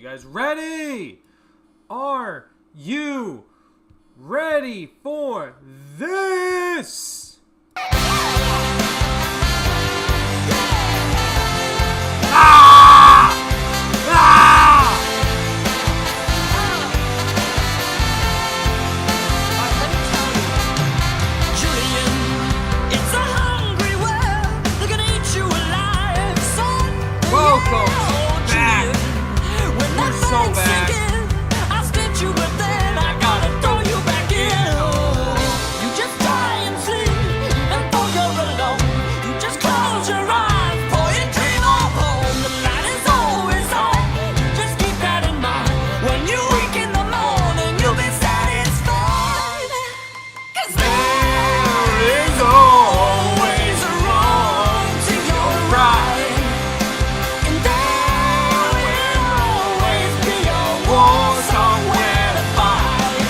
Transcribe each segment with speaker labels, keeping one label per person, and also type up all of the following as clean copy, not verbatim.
Speaker 1: guys ready? Are you ready for this? Ah! Ah!
Speaker 2: Julian, it's a hungry world. They're gonna eat you alive, son.
Speaker 1: Welcome back.
Speaker 2: When
Speaker 1: We're
Speaker 2: that
Speaker 1: so
Speaker 2: mind's
Speaker 1: back.
Speaker 2: sinking, I stitch you, but then I gotta throw you back in. You just die and sleep, even though you're alone. You just close your eyes, boy, and dream of home. The light is always on. You just keep that in mind. When you wake in the morning, you'll be satisfied. 'Cause there is always a wrong to your right. And there will always be a war somewhere to fight.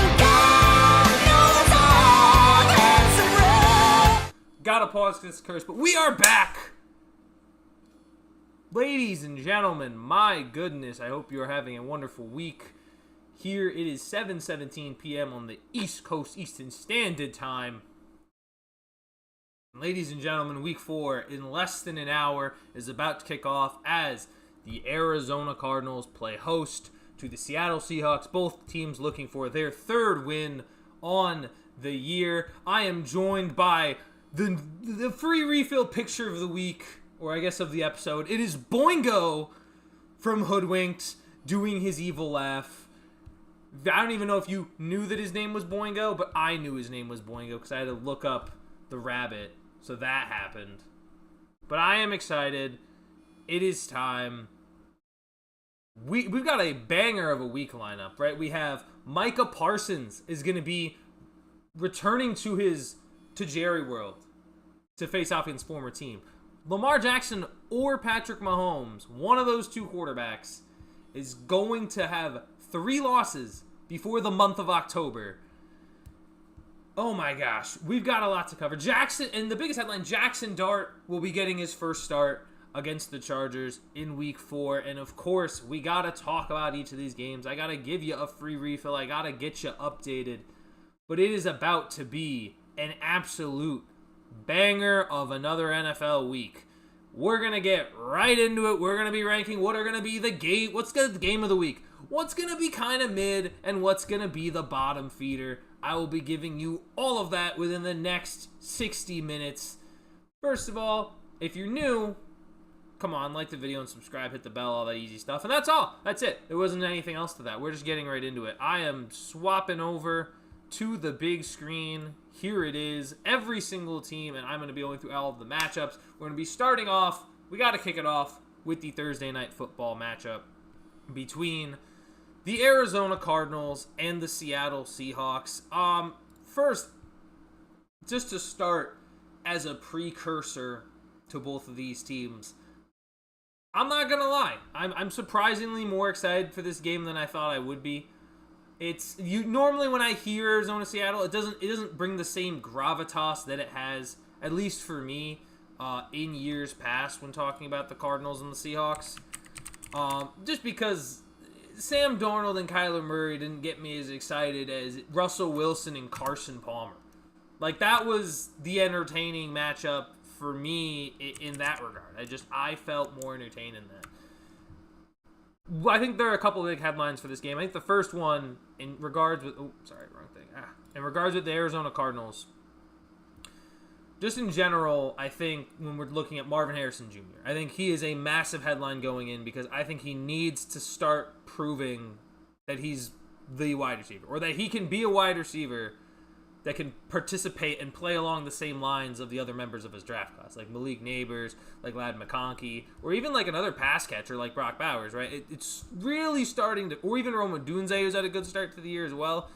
Speaker 2: And God knows I've had some rough.
Speaker 1: Gotta pause this curse, but we are back. Ladies and gentlemen, my goodness, I hope you're having a wonderful week. Here it is 7:17 p.m. on the East Coast Eastern Standard Time. Ladies and gentlemen, week 4 in less than an hour is about to kick off as the Arizona Cardinals play host to the Seattle Seahawks, both teams looking for their third win on the year. I am joined by the free refill picture of the week, or I guess of the episode. It is Boingo from Hoodwinked doing his evil laugh. I don't even know if you knew that his name was Boingo, but I knew his name was Boingo because I had to look up the rabbit. So that happened. But I am excited. It is time. We've got a banger of a week lineup, right? We have Micah Parsons is going to be returning to Jerry World to face off against former team. Lamar Jackson or Patrick Mahomes, one of those two quarterbacks, is going to have 3 losses before the month of October. Oh my gosh, we've got a lot to cover. Jaxson, and the biggest headline, Jaxson Dart will be getting his first start against the Chargers in week 4. And of course, we got to talk about each of these games. I got to give you a free refill. I got to get you updated. But it is about to be an absolute banger of another NFL week. We're going to get right into it. We're going to be ranking what are going to be the game. What's the game of the week? What's going to be kind of mid and what's going to be the bottom feeder. I will be giving you all of that within the next 60 minutes. First of all, if you're new, come on, like the video and subscribe, hit the bell, all that easy stuff. And that's all. That's it. There wasn't anything else to that. We're just getting right into it. I am swapping over to the big screen. Here it is. Every single team, and I'm going to be going through all of the matchups. We're going to be starting off. We got to kick it off with the Thursday Night Football matchup between the Arizona Cardinals and the Seattle Seahawks. First, just to start as a precursor to both of these teams, I'm not gonna lie, I'm surprisingly more excited for this game than I thought I would be. It's normally when I hear Arizona Seattle, it doesn't bring the same gravitas that it has, at least for me, in years past when talking about the Cardinals and the Seahawks. Just because Sam Darnold and Kyler Murray didn't get me as excited as Russell Wilson and Carson Palmer. Like, that was the entertaining matchup for me in that regard. I felt more entertained in that. I think there are a couple of big headlines for this game. I think the first one, in regards with... Oh, sorry, wrong thing. In regards with the Arizona Cardinals, just in general, I think when we're looking at Marvin Harrison Jr., I think he is a massive headline going in because I think he needs to start proving that he's the wide receiver, or that he can be a wide receiver that can participate and play along the same lines of the other members of his draft class, like Malik Neighbors, like Ladd McConkey, or even like another pass catcher like Brock Bowers, right? It's really starting to, or even Rome Odunze, who's had a good start to the year as well.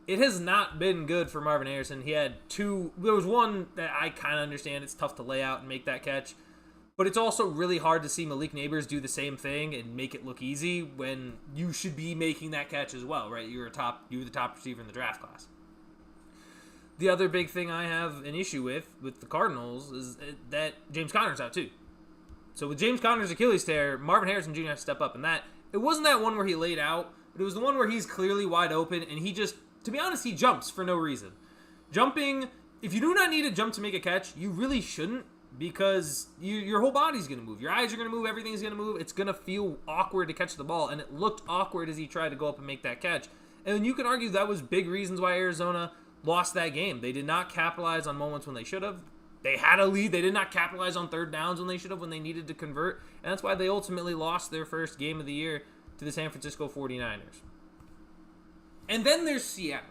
Speaker 1: It has not been good for Marvin Harrison. He had 2, there was one that I kind of understand, it's tough to lay out and make that catch, but it's also really hard to see Malik Neighbors do the same thing and make it look easy when you should be making that catch as well, right? You're the top receiver in the draft class. The other big thing I have an issue with the Cardinals is that James Conner's out too. So with James Conner's Achilles tear, Marvin Harrison Jr. has to step up, and that It wasn't that one where he laid out, but it was the one where he's clearly wide open, and he just, to be honest, he jumps for no reason. Jumping, if you do not need to jump to make a catch, you really shouldn't, because your whole body's going to move. Your eyes are going to move. Everything's going to move. It's going to feel awkward to catch the ball, and it looked awkward as he tried to go up and make that catch. And you can argue that was big reasons why Arizona lost that game. They did not capitalize on moments when they should have. They had a lead. They did not capitalize on third downs when they should have, when they needed to convert. And that's why they ultimately lost their first game of the year to the San Francisco 49ers. And then there's Seattle,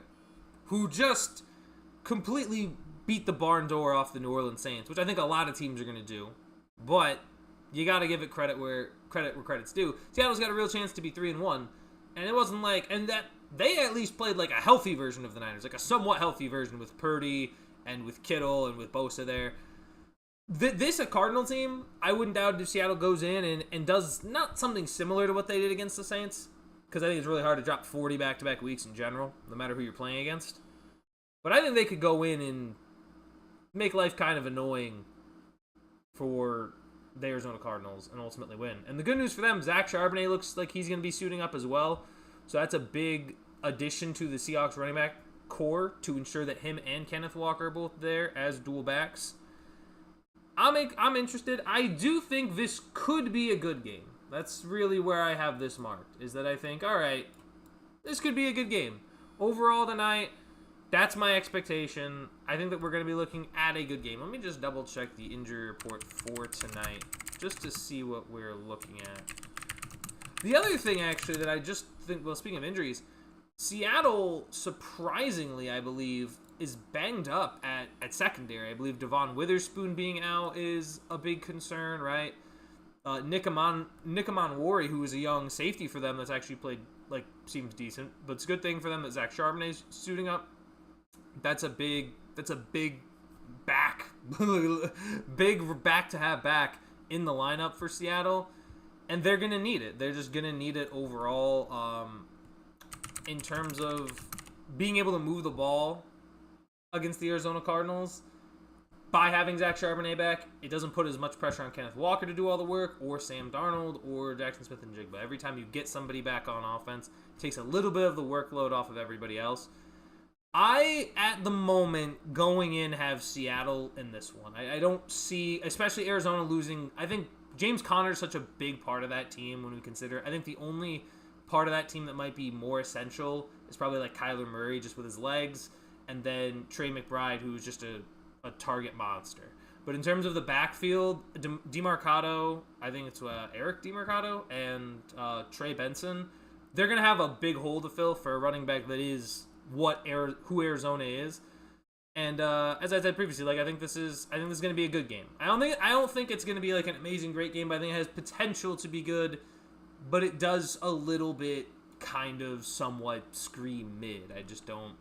Speaker 1: who just completely beat the barn door off the New Orleans Saints, which I think a lot of teams are going to do. But you got to give it credit where credit's due. Seattle's got a real chance to be 3-1. And it wasn't like, and that they at least played like a healthy version of the Niners, like a somewhat healthy version with Purdy and with Kittle and with Bosa there. A Cardinal team, I wouldn't doubt if Seattle goes in and does not something similar to what they did against the Saints, because I think it's really hard to drop 40 back-to-back weeks in general, no matter who you're playing against. But I think they could go in and make life kind of annoying for the Arizona Cardinals and ultimately win. And the good news for them, Zach Charbonnet looks like he's going to be suiting up as well. So that's a big addition to the Seahawks running back core to ensure that him and Kenneth Walker are both there as dual backs. I'm interested. I do think this could be a good game. That's really where I have this marked, is that I think, all right, this could be a good game. Overall tonight, that's my expectation. I think that we're going to be looking at a good game. Let me just double check the injury report for tonight just to see what we're looking at. The other thing, actually, that I just think, well, speaking of injuries, Seattle, surprisingly, I believe, is banged up at secondary. I believe Devon Witherspoon being out is a big concern, right? Nick Amonwori, who is a young safety for them that's actually played, like, seems decent. But it's a good thing for them that Zach Charbonnet's suiting up. That's a big back, big back to have back in the lineup for Seattle. And they're going to need it. They're just going to need it overall in terms of being able to move the ball against the Arizona Cardinals. By having Zach Charbonnet back, it doesn't put as much pressure on Kenneth Walker to do all the work, or Sam Darnold, or Jaxson Smith-Njigba. Every time you get somebody back on offense, it takes a little bit of the workload off of everybody else. I, at the moment, going in, have Seattle in this one. I don't see, especially Arizona losing. I think James Conner is such a big part of that team when we consider. I think the only part of that team that might be more essential is probably like Kyler Murray, just with his legs, and then Trey McBride, who's just a target monster. But in terms of the backfield, DeMarcado, I think it's Eric DeMarcado, and Trey Benson, they're going to have a big hole to fill for a running back that is who Arizona is. And as I said previously, like I think this is going to be a good game. I don't think it's going to be like an amazing great game, but I think it has potential to be good. But it does a little bit kind of somewhat scream mid. I just don't.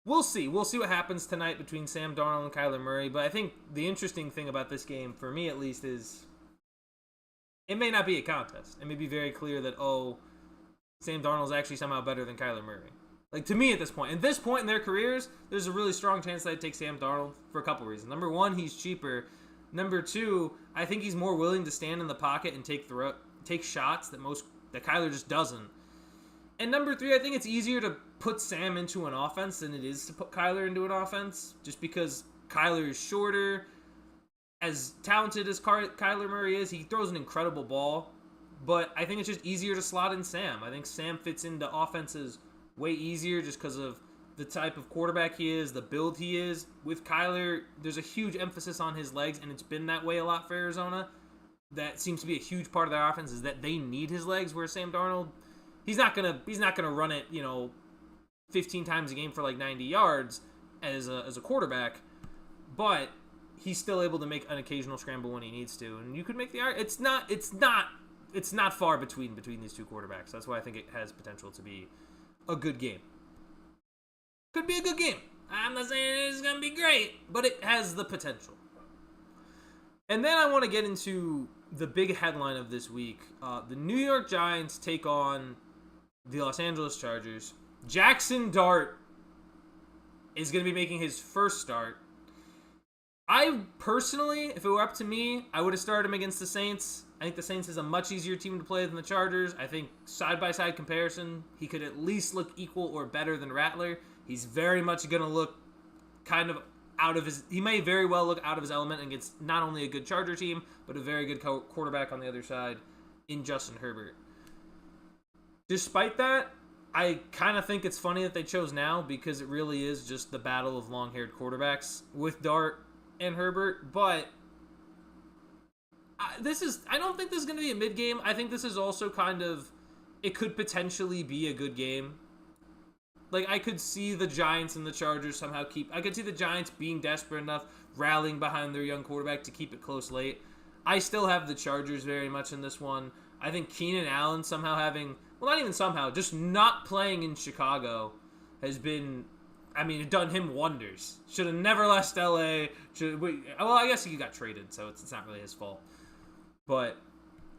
Speaker 1: We'll see. We'll see what happens tonight between Sam Darnold and Kyler Murray. But I think the interesting thing about this game, for me at least, is it may not be a contest. It may be very clear that, Sam Darnold's actually somehow better than Kyler Murray. Like, to me at this point in their careers, there's a really strong chance that I'd take Sam Darnold for a couple reasons. Number one, he's cheaper. Number two, I think he's more willing to stand in the pocket and take shots that Kyler just doesn't. And number three, I think it's easier to put Sam into an offense than it is to put Kyler into an offense, just because Kyler is shorter. As talented as Kyler Murray is, he throws an incredible ball, but I think it's just easier to slot in Sam. I think Sam fits into offenses way easier just because of the type of quarterback he is, the build he is. With Kyler, there's a huge emphasis on his legs, and it's been that way a lot for Arizona. That seems to be a huge part of their offense, is that they need his legs, where Sam Darnold, he's not gonna run it, 15 times a game for like 90 yards as a quarterback, but he's still able to make an occasional scramble when he needs to. And you could make the argument, it's not far between these two quarterbacks. That's why I think it has potential to be a good game. Could be a good game. I'm not saying it's going to be great, but it has the potential. And then I want to get into the big headline of this week. The New York Giants take on the Los Angeles Chargers. Jaxson Dart is going to be making his first start. I personally, if it were up to me, I would have started him against the Saints. I think the Saints is a much easier team to play than the Chargers. I think side-by-side comparison, he could at least look equal or better than Rattler. He's very much going to look kind of out of his... He may very well look out of his element against not only a good Charger team, but a very good quarterback on the other side in Justin Herbert. Despite that, I kind of think it's funny that they chose now because it really is just the battle of long-haired quarterbacks with Dart and Herbert, but I don't think this is going to be a mid-game. I think this is also kind of, it could potentially be a good game. Like, I could see the Giants and the Chargers somehow I could see the Giants being desperate enough, rallying behind their young quarterback to keep it close late. I still have the Chargers very much in this one. I think Keenan Allen somehow not even somehow, just not playing in Chicago has been... it done him wonders. Should have never left LA. I guess he got traded, so it's not really his fault. But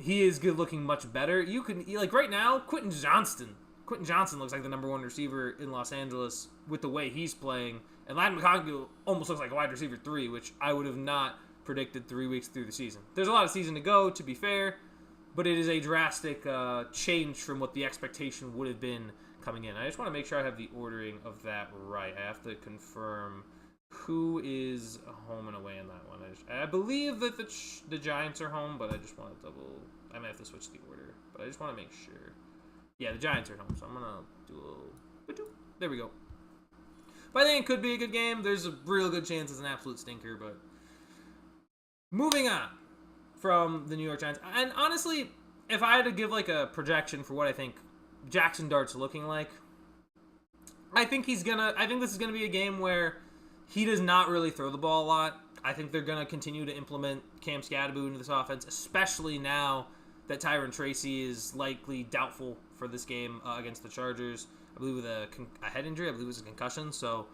Speaker 1: he is good looking much better. Right now, Quentin Johnston looks like the number one receiver in Los Angeles with the way he's playing. And Ladd McConkey almost looks like a wide receiver 3, which I would have not predicted 3 weeks through the season. There's a lot of season to go, to be fair, but it is a drastic change from what the expectation would have been coming in. I just want to make sure I have the ordering of that right. I have to confirm who is home and away in that one. I believe that the Giants are home, but I just want to I may have to switch the order, but I just want to make sure. Yeah, the Giants are home, so I'm going to do a little... There we go. But I think it could be a good game. There's a real good chance it's an absolute stinker, but... Moving on from the New York Giants. And honestly, if I had to give a projection for what I think Jaxson Dart's looking like, I think this is gonna be a game where he does not really throw the ball a lot. I think they're gonna continue to implement Cam Scadaboo into this offense, especially now that Tyron Tracy is likely doubtful for this game against the Chargers. I believe with a head injury. I believe it was a concussion. So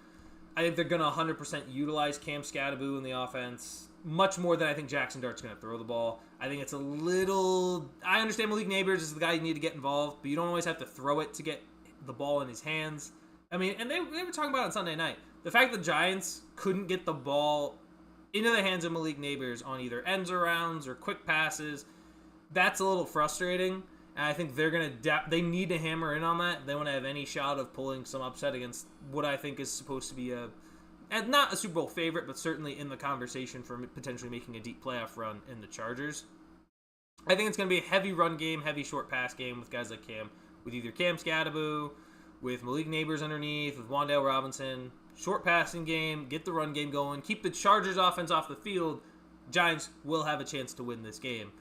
Speaker 1: I think they're gonna 100% utilize Cam Scadaboo in the offense much more than I think Jaxson Dart's gonna throw the ball. I think it's a little... I understand Malik Neighbors is the guy you need to get involved, but you don't always have to throw it to get the ball in his hands. And they were talking about it on Sunday night. The fact that the Giants couldn't get the ball into the hands of Malik Neighbors on either ends arounds or quick passes, that's a little frustrating. And I think they need to hammer in on that. They want to have any shot of pulling some upset against what I think is supposed to be not a Super Bowl favorite, but certainly in the conversation for potentially making a deep playoff run in the Chargers. I think it's going to be a heavy run game, heavy short pass game with guys like Cam, with either Cam Scadaboo, with Malik Neighbors underneath, with Wan'Dale Robinson. Short passing game, get the run game going, keep the Chargers offense off the field. Giants will have a chance to win this game.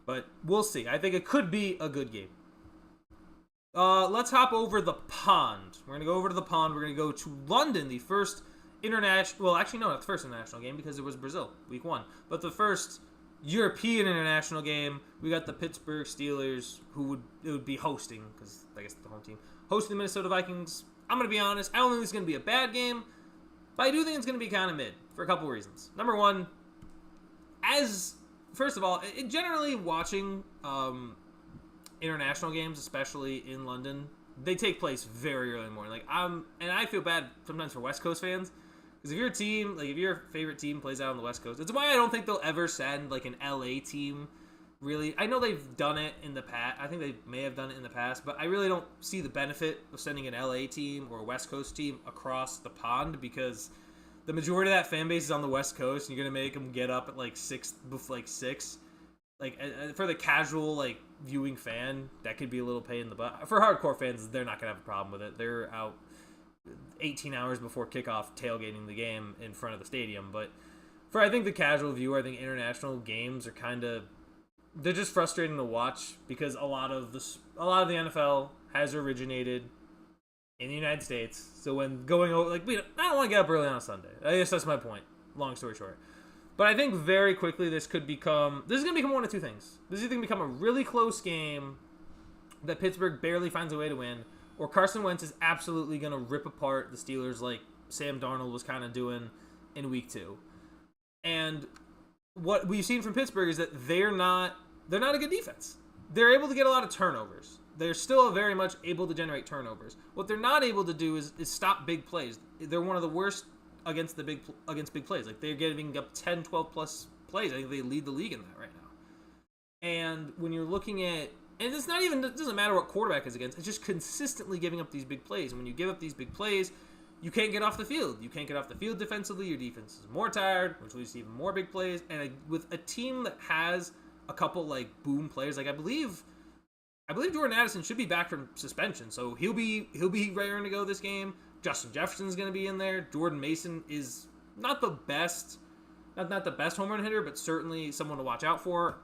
Speaker 1: But we'll see. I think it could be a good game. Let's hop over the pond. We're going to go over to the pond. We're going to go to London, the first international... Well, actually, no, not the first international game because it was Brazil, week 1. But the first European international game, we got the Pittsburgh Steelers, it would be hosting, because I guess the home team, hosting the Minnesota Vikings. I'm going to be honest, I don't think it's going to be a bad game, but I do think it's going to be kind of mid for a couple of reasons. Number one, first of all, generally watching... international games, especially in London, they take place very early in the morning. And I feel bad sometimes for West Coast fans because if your favorite team plays out on the West Coast, it's why I don't think they'll ever send an LA team. Really, I know they've done it in the past. I think they may have done it in the past, but I really don't see the benefit of sending an LA team or a West Coast team across the pond because the majority of that fan base is on the West Coast, and you're gonna make them get up at 6 before 6. For the casual viewing fan, that could be a little pain in the butt. For hardcore fans, they're not gonna have a problem with it. They're out 18 hours before kickoff tailgating the game in front of the stadium. But for I think the casual viewer, I think international games are they're just frustrating to watch because a lot of the NFL has originated in the United States. So when going over, I don't want to get up early on a Sunday. I guess that's my point. Long story short. But I think very quickly this is going to become one of two things. This is going to become a really close game that Pittsburgh barely finds a way to win, or Carson Wentz is absolutely going to rip apart the Steelers like Sam Darnold was kind of doing in week 2. And what we've seen from Pittsburgh is that they're not a good defense. They're able to get a lot of turnovers. They're still very much able to generate turnovers. What they're not able to do is stop big plays. They're one of the worst against big plays. Like, they're giving up 10, 12 plus plays. I think they lead the league in that right now. And when you're looking at, and it doesn't matter what quarterback is against, it's just consistently giving up these big plays. And when you give up these big plays, you can't get off the field. You can't get off the field defensively. Your defense is more tired, which leads to even more big plays. And with a team that has a couple like boom players, like I believe Jordan Addison should be back from suspension, so he'll be raring to go this game. Justin Jefferson's going to be in there. Jordan Mason is not the best home run hitter, but certainly someone to watch out for.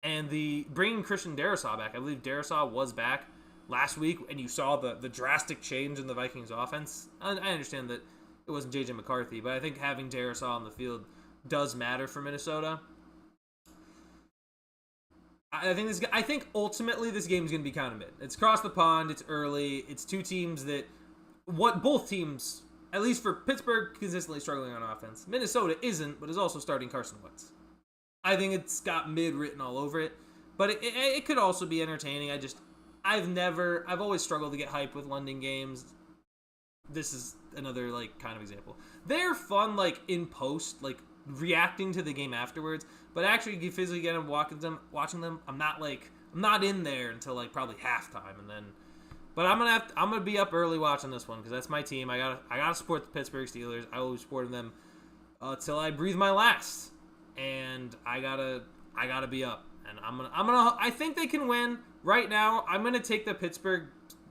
Speaker 1: And bringing Christian Darrisaw back, I believe Darrisaw was back last week, and you saw the drastic change in the Vikings offense. I understand that it wasn't J.J. McCarthy, but I think having Darrisaw on the field does matter for Minnesota. I think ultimately this game is going to be kind of mid. It's across the pond. It's early. It's two teams that both teams, at least for Pittsburgh, consistently struggling on offense. Minnesota isn't, but is also starting Carson Wentz. I think it's got mid written all over it, but it could also be entertaining. I've always struggled to get hype with London games. This is another like kind of example. They're fun like in post, like reacting to the game afterwards, but actually physically getting watching them, I'm not in there until like probably halftime, and then. But I'm gonna be up early watching this one because that's my team. I gotta support the Pittsburgh Steelers. I always supported them till I breathe my last, and I gotta be up. And I think they can win. Right now, I'm gonna take the Pittsburgh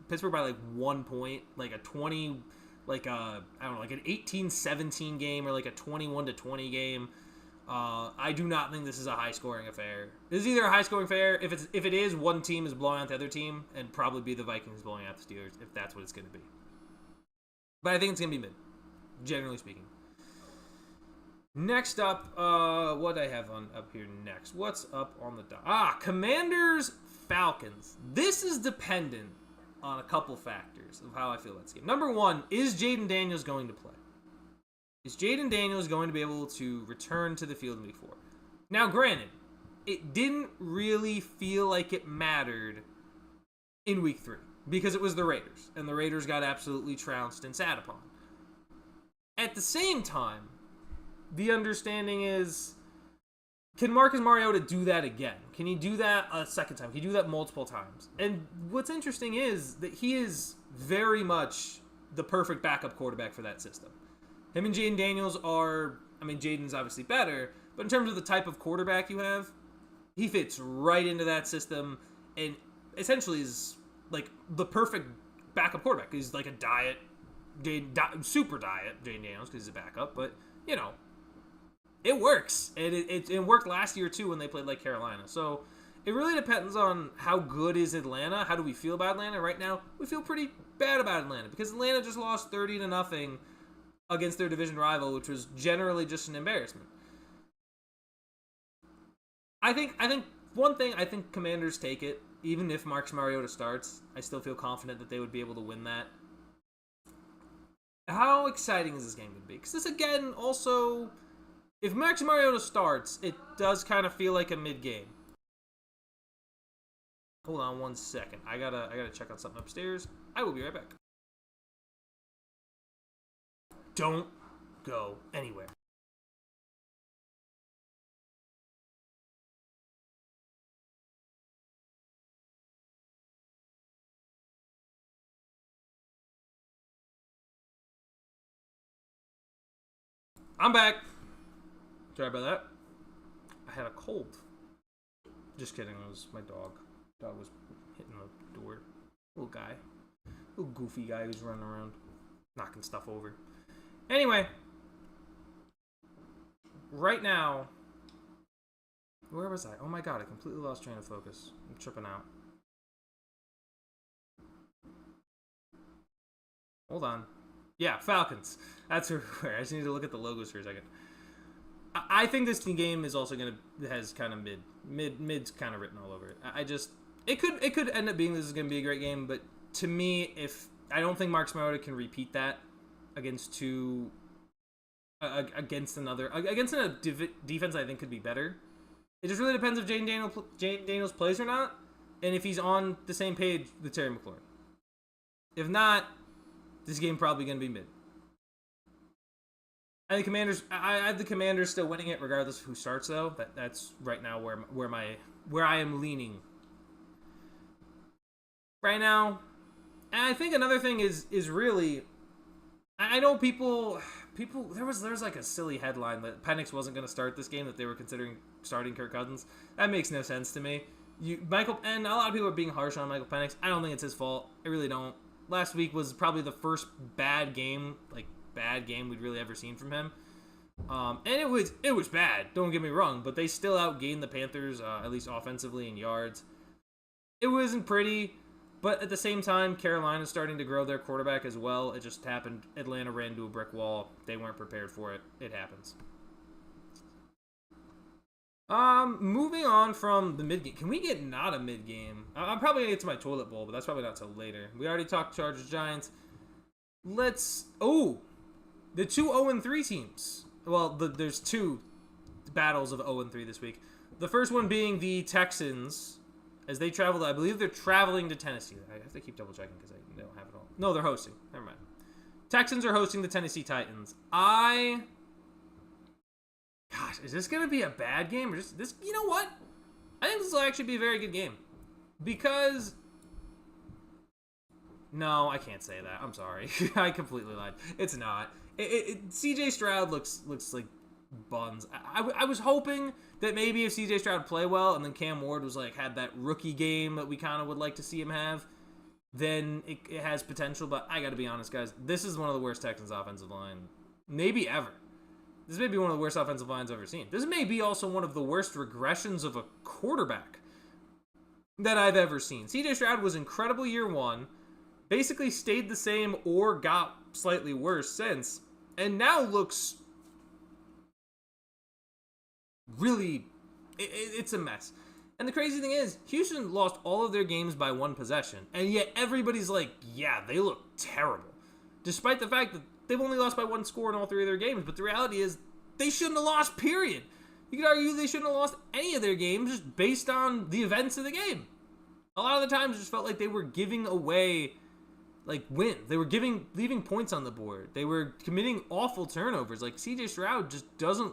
Speaker 1: by like 1 point, like a 20, like I don't know, like an 18-17 game or like a 21-20 game. I do not think this is a high-scoring affair. This is either a high-scoring affair. If it is, one team is blowing out the other team, and probably be the Vikings blowing out the Steelers, if that's what it's going to be. But I think it's going to be mid, generally speaking. Next up, what do I have up here next? What's up on the dock? Commanders, Falcons. This is dependent on a couple factors of how I feel about this game. Number one, is Jaden Daniels going to play? Is Jaden Daniels going to be able to return to the field in Week 4? Now, granted, it didn't really feel like it mattered in Week 3 because it was the Raiders, and the Raiders got absolutely trounced and sat upon. At the same time, the understanding is, can Marcus Mariota do that again? Can he do that a second time? Can he do that multiple times? And what's interesting is that he is very much the perfect backup quarterback for that system. Him and Jaden Daniels Jaden's obviously better, but in terms of the type of quarterback you have, he fits right into that system and essentially is like the perfect backup quarterback. He's like a super diet Jaden Daniels because he's a backup, but, you know, it works. And it worked last year, too, when they played like Carolina. So it really depends on how good is Atlanta. How do we feel about Atlanta? Right now, we feel pretty bad about Atlanta because Atlanta just lost 30-0 against their division rival, which was generally just an embarrassment. I think Commanders take it. Even if Marcus Mariota starts, I still feel confident that they would be able to win that. How exciting is this game going to be? Because this, again, also, if Marcus Mariota starts, it does kind of feel like a mid-game. Hold on 1 second. I gotta check out something upstairs. I will be right back. Don't go anywhere. I'm back. Sorry about that. I had a cold. Just kidding. It was my dog. Dog was hitting the door. Little guy. Little goofy guy who's running around knocking stuff over. Anyway, right now, where was I? Oh my god, I completely lost train of focus. I'm tripping out. Hold on. Yeah, Falcons. That's where I just need to look at the logos for a second. I think this game is also has kind of mid's kind of written all over it. It could end up being this is going to be a great game, but to me, I don't think Marcus Mariota can repeat that against a defense I think could be better. It just really depends if Jaden Daniels plays or not, and if he's on the same page with Terry McLaurin. If not, this game probably going to be mid. I think Commanders. I have the Commanders still winning it, regardless of who starts. Though that's right now where I am leaning. Right now, and I think another thing is really, I know people. There was like a silly headline that Penix wasn't going to start this game, that they were considering starting Kirk Cousins. That makes no sense to me. Michael, and a lot of people are being harsh on Michael Penix. I don't think it's his fault. I really don't. Last week was probably the first bad game we'd really ever seen from him. And it was bad, don't get me wrong, but they still outgained the Panthers, at least offensively in yards. It wasn't pretty, but at the same time, Carolina's starting to grow their quarterback as well. It just happened. Atlanta ran into a brick wall. They weren't prepared for it. It happens. Moving on from the mid-game. Can we get not a mid-game? I'm probably going to get to my toilet bowl, but that's probably not till later. We already talked Chargers-Giants. The 2 0-3 teams. Well, there's 2 battles of 0-3 this week. The first one being the Texans, as they travel. I believe they're traveling to Tennessee. I have to keep double-checking because I don't have it all. No, they're hosting. Never mind. Texans are hosting the Tennessee Titans. Gosh, is this going to be a bad game? Or just this? You know what? I think this will actually be a very good game. Because... No, I can't say that. I'm sorry. I completely lied. It's not. CJ Stroud looks like buns. I was hoping that maybe if CJ Stroud play well and then Cam Ward was had that rookie game that we kind of would like to see him have, then it has potential. But I got to be honest, guys. This is one of the worst Texans offensive line maybe ever. This may be one of the worst offensive lines I've ever seen. This may be also one of the worst regressions of a quarterback that I've ever seen. CJ Stroud was incredible year 1, basically stayed the same or got slightly worse since, and now looks really... It's a mess. And the crazy thing is, Houston lost all of their games by 1 possession, and yet everybody's like, yeah, they look terrible. Despite the fact that they've only lost by 1 score in all 3 of their games, but the reality is they shouldn't have lost, period. You could argue they shouldn't have lost any of their games just based on the events of the game. A lot of the times it just felt like they were giving away wins. They were leaving points on the board. They were committing awful turnovers. CJ Stroud just doesn't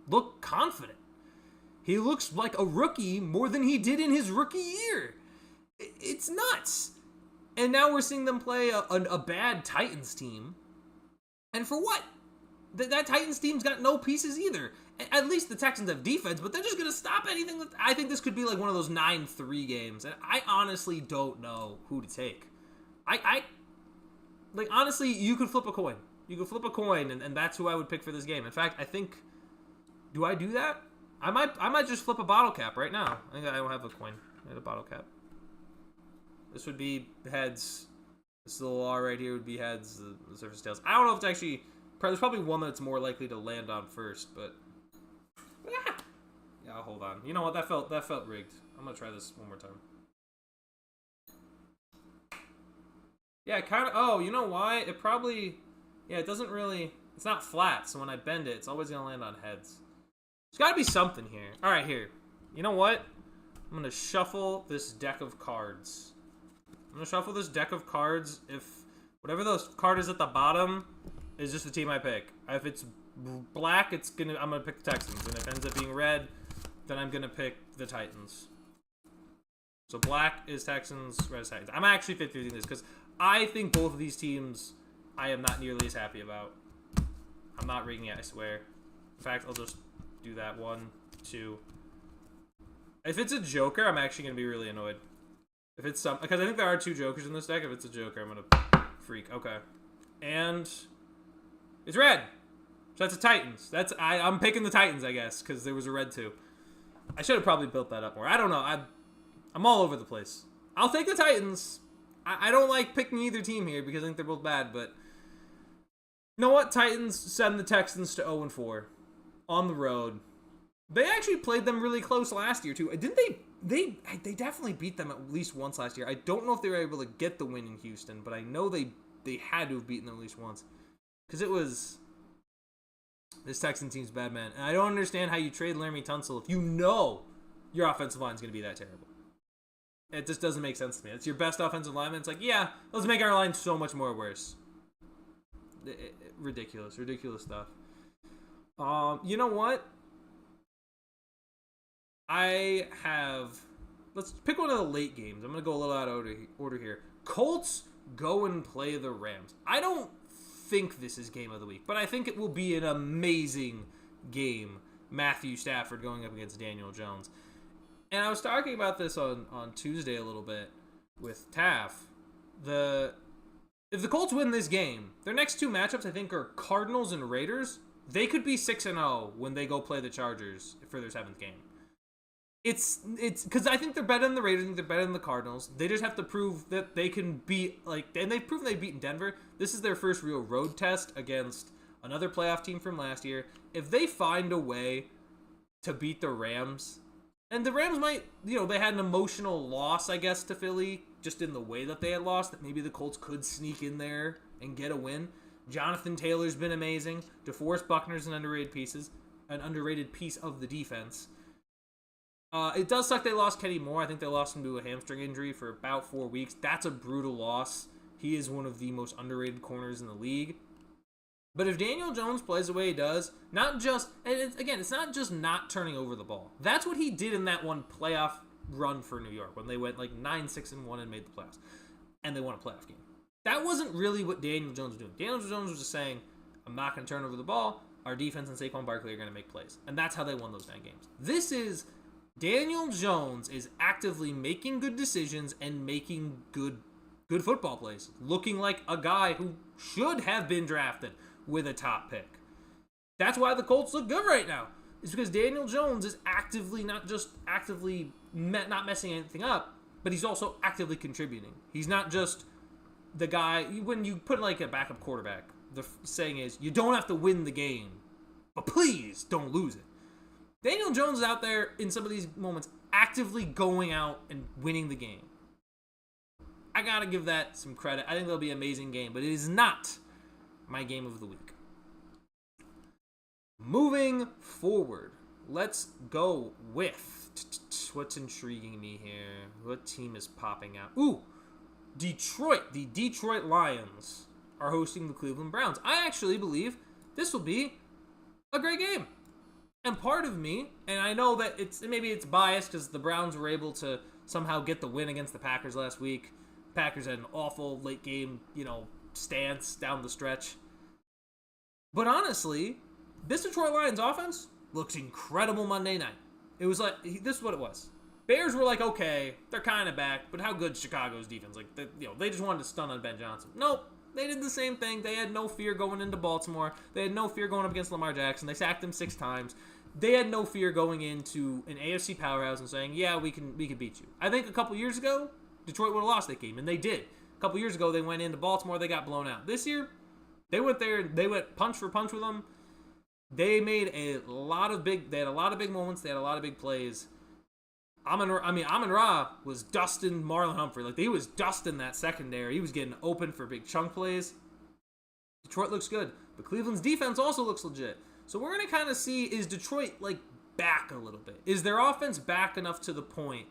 Speaker 1: look confident. He looks like a rookie more than he did in his rookie year. It's nuts. And now we're seeing them play a bad Titans team. And for what? That Titans team's got no pieces either. At least the Texans have defense, but they're just going to stop anything. I think this could be one of those 9-3 games. And I honestly don't know who to take. Honestly, you could flip a coin. You could flip a coin, and that's who I would pick for this game. In fact, I think, do I do that? I might just flip a bottle cap right now. I think I don't have a coin. I have a bottle cap. This would be heads. This little R right here would be heads. The surface tails. I don't know if it's actually... There's probably one that's more likely to land on first, but... Yeah, hold on. You know what? That felt rigged. I'm going to try this one more time. Yeah, kind of... Oh, you know why? It probably... Yeah, it doesn't really... It's not flat, so when I bend it, it's always going to land on heads. There's got to be something here. All right, here. You know what? I'm going to shuffle this deck of cards. If whatever those card is at the bottom is just the team I pick. If it's black, I'm gonna pick the Texans, and if it ends up being red, then I'm gonna pick the Titans. So black is Texans, red is Titans. I'm actually 50-50 this because I think both of these teams I am not nearly as happy about. I'm not rigging it, I swear. In fact, I'll just do that 1, 2. If it's a Joker, I'm actually gonna be really annoyed. If it's because I think there are 2 Jokers in this deck. If it's a Joker, I'm gonna freak. Okay, and it's red. So that's a Titans. I'm picking the Titans, I guess, because there was a red too. I should have probably built that up more. I don't know. I'm all over the place. I'll take the Titans. I don't like picking either team here because I think they're both bad. But you know what? Titans send the Texans to 0-4 on the road. They actually played them really close last year too. Didn't they? They definitely beat them at least once last year. I don't know if they were able to get the win in Houston, but I know they had to have beaten them at least once. Because it was... This Texan team's bad, man. And I don't understand how you trade Laramie Tunsil if you know your offensive line is going to be that terrible. It just doesn't make sense to me. It's your best offensive lineman. It's yeah, let's make our line so much more worse. Ridiculous stuff. You know what? Let's pick one of the late games. I'm going to go a little out of order here. Colts go and play the Rams. I don't think this is game of the week, but I think it will be an amazing game. Matthew Stafford going up against Daniel Jones. And I was talking about this on Tuesday a little bit with Taff. If the Colts win this game, their next two matchups I think are Cardinals and Raiders. They could be 6-0 when they go play the Chargers for their 7th game. It's because I think they're better than the Raiders. I think they're better than the Cardinals. They just have to prove that they can beat, and they've proven they've beaten Denver. This is their first real road test against another playoff team from last year. If they find a way to beat the Rams, and the Rams might, they had an emotional loss, I guess, to Philly, just in the way that they had lost, that maybe the Colts could sneak in there and get a win. Jonathan Taylor's been amazing. DeForest Buckner's an underrated piece of the defense. It does suck they lost Kenny Moore. I think they lost him to a hamstring injury for about 4 weeks. That's a brutal loss. He is one of the most underrated corners in the league. But if Daniel Jones plays the way he does, it's not just not turning over the ball. That's what he did in that one playoff run for New York when they went 9-6-1 and made the playoffs. And they won a playoff game. That wasn't really what Daniel Jones was doing. Daniel Jones was just saying, I'm not going to turn over the ball. Our defense and Saquon Barkley are going to make plays. And that's how they won those 9 games. This is Daniel Jones is actively making good decisions and making good football plays. Looking like a guy who should have been drafted with a top pick. That's why the Colts look good right now. It's because Daniel Jones is actively not messing anything up, but he's also actively contributing. He's not just the guy, when you put a backup quarterback, the saying is, you don't have to win the game, but please don't lose it. Daniel Jones is out there in some of these moments actively going out and winning the game. I got to give that some credit. I think that'll be an amazing game, but it is not my game of the week. Moving forward, let's go with what's intriguing me here. What team is popping out? Ooh, Detroit. The Detroit Lions are hosting the Cleveland Browns. I actually believe this will be a great game. And part of me, and I know that maybe it's biased because the Browns were able to somehow get the win against the Packers last week. Packers had an awful late game, stance down the stretch. But honestly, this Detroit Lions offense looks incredible Monday night. It was this is what it was. Bears were okay, they're kind of back, but how good Chicago's defense? They just wanted to stun on Ben Johnson. Nope. They did the same thing. They had no fear going into Baltimore. They had no fear going up against Lamar Jackson. They sacked him 6 times. They had no fear going into an AFC powerhouse and saying, yeah, we can beat you. I think a couple years ago, Detroit would have lost that game, and they did. A couple years ago, they went into Baltimore. They got blown out. This year, they went there. They went punch for punch with them. They made a lot of big. They had a lot of big moments. They had a lot of big plays. Amon-Ra was dusting Marlon Humphrey. He was dusting that secondary. He was getting open for big chunk plays. Detroit looks good, but Cleveland's defense also looks legit. So we're going to kind of see, is Detroit back a little bit? Is their offense back enough to the point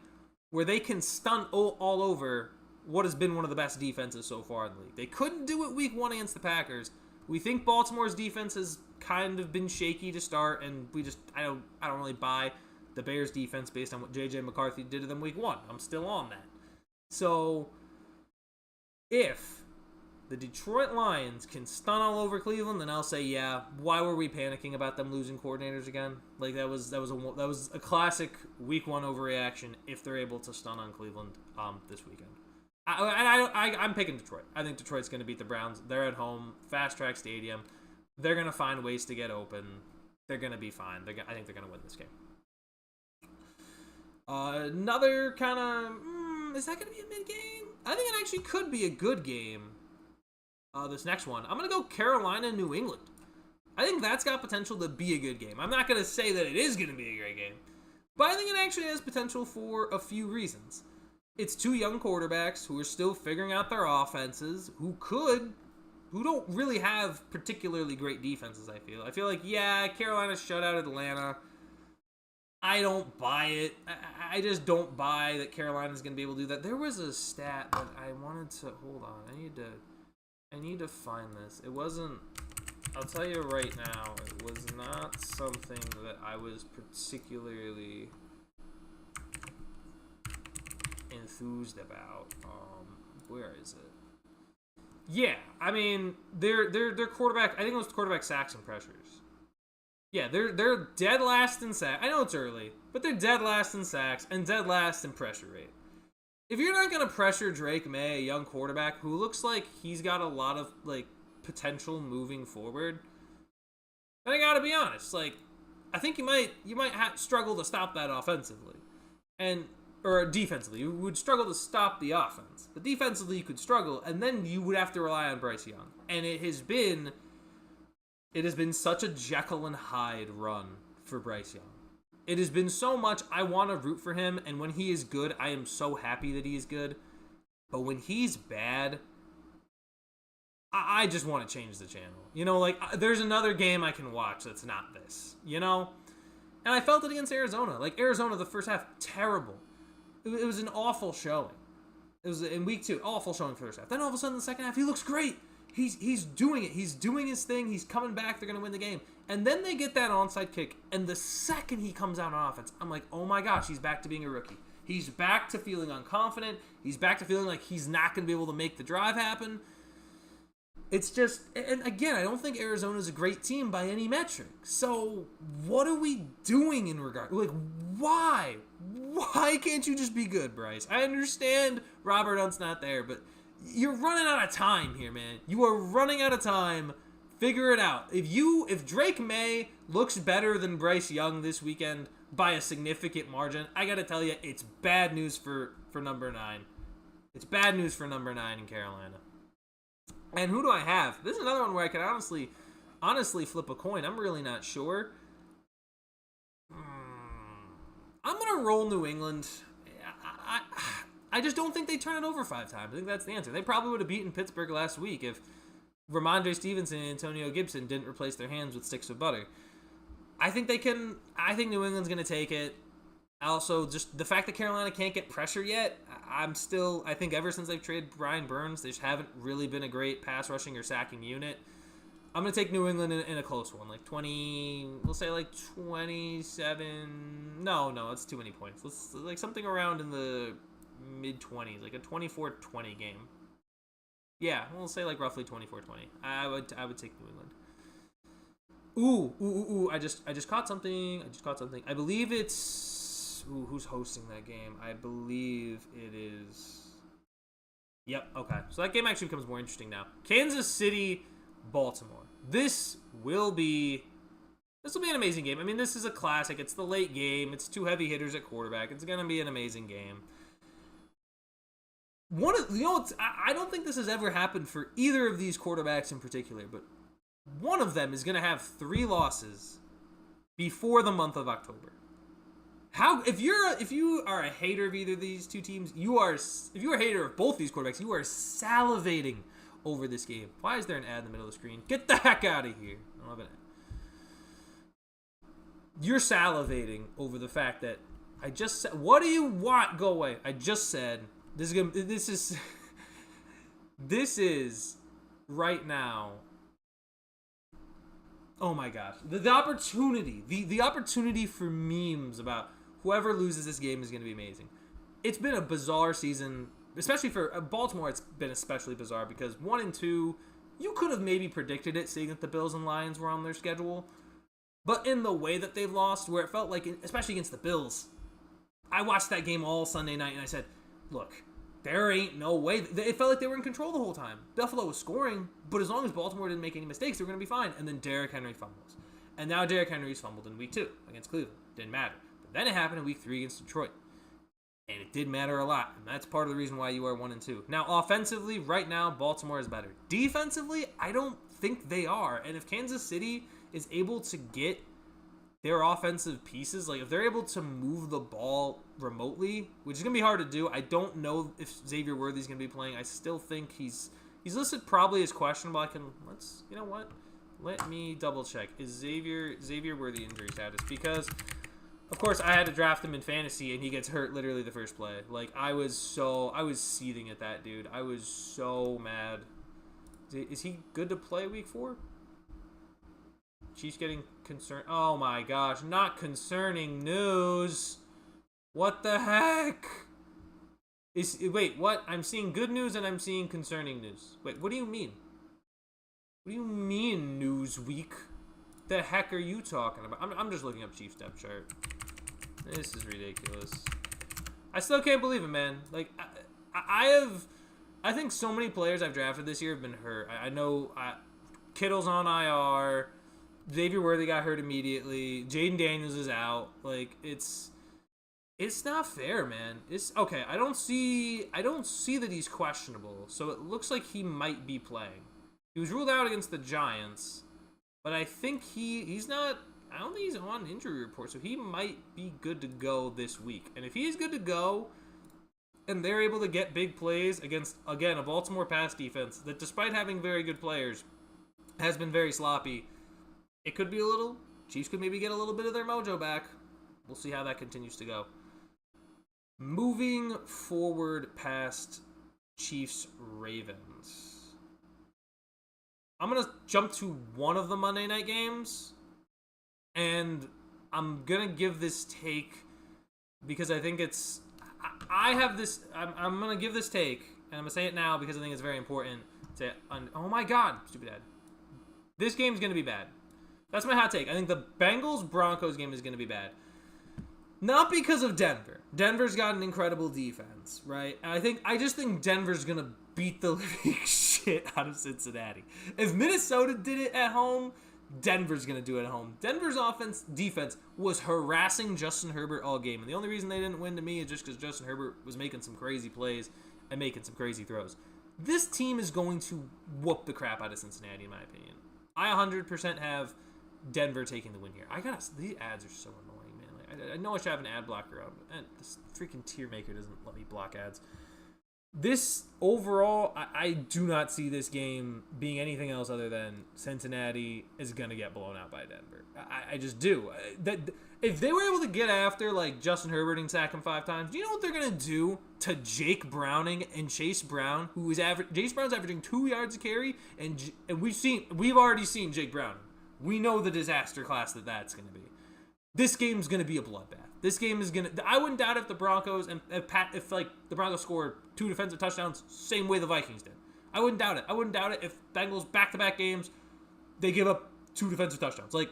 Speaker 1: where they can stunt all over what has been one of the best defenses so far in the league? They couldn't do it week 1 against the Packers. We think Baltimore's defense has kind of been shaky to start, and I don't really buy the Bears defense based on what J.J. McCarthy did to them week 1. I'm still on that. So if the Detroit Lions can stun all over Cleveland, then I'll say, yeah, why were we panicking about them losing coordinators again? That was a classic week 1 overreaction if they're able to stun on Cleveland this weekend. I'm picking Detroit. I think Detroit's going to beat the Browns. They're at home, fast track stadium. They're going to find ways to get open. They're going to be fine. I think they're going to win this game. Another kind of, is that going to be a mid-game? I think it actually could be a good game. This next one. I'm going to go Carolina, New England. I think that's got potential to be a good game. I'm not going to say that it is going to be a great game, but I think it actually has potential for a few reasons. It's 2 young quarterbacks who are still figuring out their offenses, who don't really have particularly great defenses, I feel like, yeah, Carolina shut out Atlanta. I don't buy it. I just don't buy that Carolina's going to be able to do that. There was a stat that I wanted to... Hold on. I need to find this. It wasn't... I'll tell you right now, it was not something that I was particularly enthused about. Where is it? Yeah, I mean, their quarterback, I think it was quarterback sacks and pressures. Yeah, they're dead last in sacks. I know it's early, but they're dead last in sacks and dead last in pressure rate. If you're not going to pressure Drake May, a young quarterback who looks like he's got a lot of, like, potential moving forward, then I got to be honest, like, I think you might struggle to stop that offensively. Or defensively. You would struggle to stop the offense. But defensively, you could struggle, and then you would have to rely on Bryce Young. And it has been such a Jekyll and Hyde run for Bryce Young. It has been so much, I want to root for him, and when he is good, I am so happy that he is good. But when he's bad, I just want to change the channel. You know, like, there's another game I can watch that's not this, you know? And I felt it against Arizona. Like, Arizona, the first half, terrible. It was an awful showing. It was in week 2, awful showing for the first half. Then all of a sudden, in the second half, he looks great. He's doing it. He's doing his thing. He's coming back. They're going to win the game. And then they get that onside kick. And the second he comes out on offense, I'm like, oh my gosh, he's back to being a rookie. He's back to feeling unconfident. He's back to feeling like he's not going to be able to make the drive happen. It's just, and again, I don't think Arizona's a great team by any metric. So what are we doing in regard? Like, why? Why can't you just be good, Bryce? I understand Robert Hunt's not there, but you're running out of time here, man. You are running out of time. Figure it out. If Drake May looks better than Bryce Young this weekend by a significant margin, I gotta tell you, it's bad news for number 9. It's bad news for number 9 in Carolina. And who do I have? This is another one where I could honestly flip a coin. I'm really not sure. I'm going to roll New England. I just don't think they turn it over 5 times. I think that's the answer. They probably would have beaten Pittsburgh last week if Ramondre Stevenson and Antonio Gibson didn't replace their hands with sticks of butter. I think they can. I think New England's going to take it. Also, just the fact that Carolina can't get pressure yet, I think ever since they've traded Brian Burns, they just haven't really been a great pass rushing or sacking unit. I'm going to take New England in a close one, like 20, we'll say like 27. No, it's too many points. Let's like something around in the mid-20s, like a 24-20 game. Yeah, we'll say like roughly 24-20. I would take New England. Ooh, I just caught something. I believe it's who's hosting that game? I believe it is. Yep, okay. So that game actually becomes more interesting now. Kansas City, Baltimore. This will be an amazing game. I mean, this is a classic. It's the late game. It's 2 heavy hitters at quarterback. It's going to be an amazing game. I don't think this has ever happened for either of these quarterbacks in particular, but one of them is going to have 3 losses before the month of October. If you are a hater of either of these two teams, if you're a hater of both these quarterbacks, you are salivating over this game. Why is there an ad in the middle of the screen? Get the heck out of here. I don't have an ad. You're salivating over the fact that I just said, what do you want? Go away. I just said this is right now. Oh my gosh. The opportunity. The opportunity for memes about whoever loses this game is going to be amazing. It's been a bizarre season, especially for Baltimore. It's been especially bizarre because 1 and 2, you could have maybe predicted it, seeing that the Bills and Lions were on their schedule. But in the way that they've lost, where it felt like, especially against the Bills, I watched that game all Sunday night and I said, look, there ain't no way. It felt like they were in control the whole time. Buffalo was scoring, but as long as Baltimore didn't make any mistakes, they were going to be fine. And then Derrick Henry fumbles. And now Derrick Henry's fumbled in week 2 against Cleveland. Didn't matter. But then it happened in week 3 against Detroit. And it did matter a lot. And that's part of the reason why you are 1 and 2. Now, offensively, right now, Baltimore is better. Defensively, I don't think they are. And if Kansas City is able to get their offensive pieces, like if they're able to move the ball remotely, which is going to be hard to do. I don't know if Xavier Worthy's going to be playing. I still think he's listed probably as questionable. You know what? Let me double check. Is Xavier Worthy injury status? Because of course I had to draft him in fantasy and he gets hurt literally the first play. Like I was seething at that, dude. I was so mad. Is he good to play week 4? Chiefs getting concerned. Oh my gosh, not concerning news. What the heck? Wait, what? I'm seeing good news and I'm seeing concerning news. Wait, what do you mean? What do you mean, Newsweek? The heck are you talking about? I'm just looking up Chiefs depth chart. This is ridiculous. I still can't believe it, man. Like, I think so many players I've drafted this year have been hurt. I know Kittle's on IR. Xavier Worthy got hurt immediately. Jaden Daniels is out. Like, it's not fair, man. It's okay. I don't see that he's questionable. So it looks like he might be playing. He was ruled out against the Giants, but I think he's not. I don't think he's on injury report, so he might be good to go this week. And if he's good to go, and they're able to get big plays against, again, a Baltimore pass defense that, despite having very good players, has been very sloppy, it could be Chiefs could maybe get a little bit of their mojo back. We'll see how that continues to go. Moving forward past Chiefs-Ravens. I'm going to jump to one of the Monday night games, and I'm going to give this take because I think it's... I have this... I'm going to give this take, and I'm going to say it now because I think it's very important. Oh my God, stupid ad. This game's going to be bad. That's my hot take. I think the Bengals-Broncos game is going to be bad. Not because of Denver. Denver's got an incredible defense, right? And I just think Denver's going to beat the living shit out of Cincinnati. If Minnesota did it at home, Denver's going to do it at home. Denver's defense was harassing Justin Herbert all game. And the only reason they didn't win to me is just because Justin Herbert was making some crazy plays and making some crazy throws. This team is going to whoop the crap out of Cincinnati, in my opinion. I 100% have Denver taking the win here. These ads are so annoying, man. Like, I know I should have an ad blocker on, but this freaking tier maker doesn't let me block ads. This, overall, I do not see this game being anything else other than Cincinnati is going to get blown out by Denver. I just do. If they were able to get after, like, Justin Herbert and sack him 5 times, do you know what they're going to do to Jake Browning and Chase Brown, who is Chase Brown's averaging 2 yards a carry, and we've already seen Jake Browning. We know the disaster class that's going to be. This game's going to be a bloodbath. This game is going to... I wouldn't doubt if the Broncos if the Broncos scored 2 defensive touchdowns, same way the Vikings did. I wouldn't doubt it. I wouldn't doubt it if Bengals back-to-back games, they give up 2 defensive touchdowns. Like,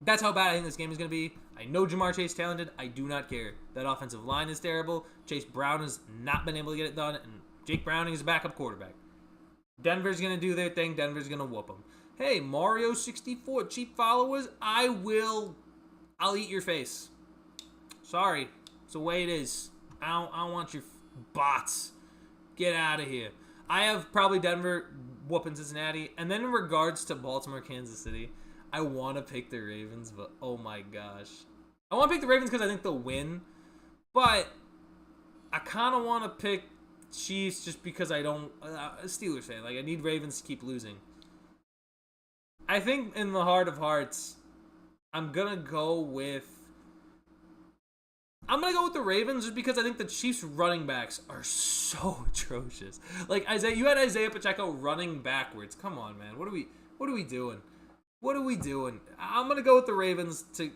Speaker 1: that's how bad I think this game is going to be. I know Jamar Chase is talented. I do not care. That offensive line is terrible. Chase Brown has not been able to get it done, and Jake Browning is a backup quarterback. Denver's going to do their thing. Denver's going to whoop them. Hey, Mario64, cheap followers, I'll eat your face. Sorry. It's the way it is. I don't want your bots. Get out of here. I have probably Denver whooping Cincinnati. And then in regards to Baltimore, Kansas City, I want to pick the Ravens, but oh my gosh. I want to pick the Ravens because I think they'll win. But I kind of want to pick Chiefs just because I don't... Steelers fan. Like, I need Ravens to keep losing. I think in the heart of hearts, I'm going to go with the Ravens just because I think the Chiefs running backs are so atrocious. Like, you had Isaiah Pacheco running backwards. Come on, man. What are we doing? What are we doing? I'm going to go with the Ravens to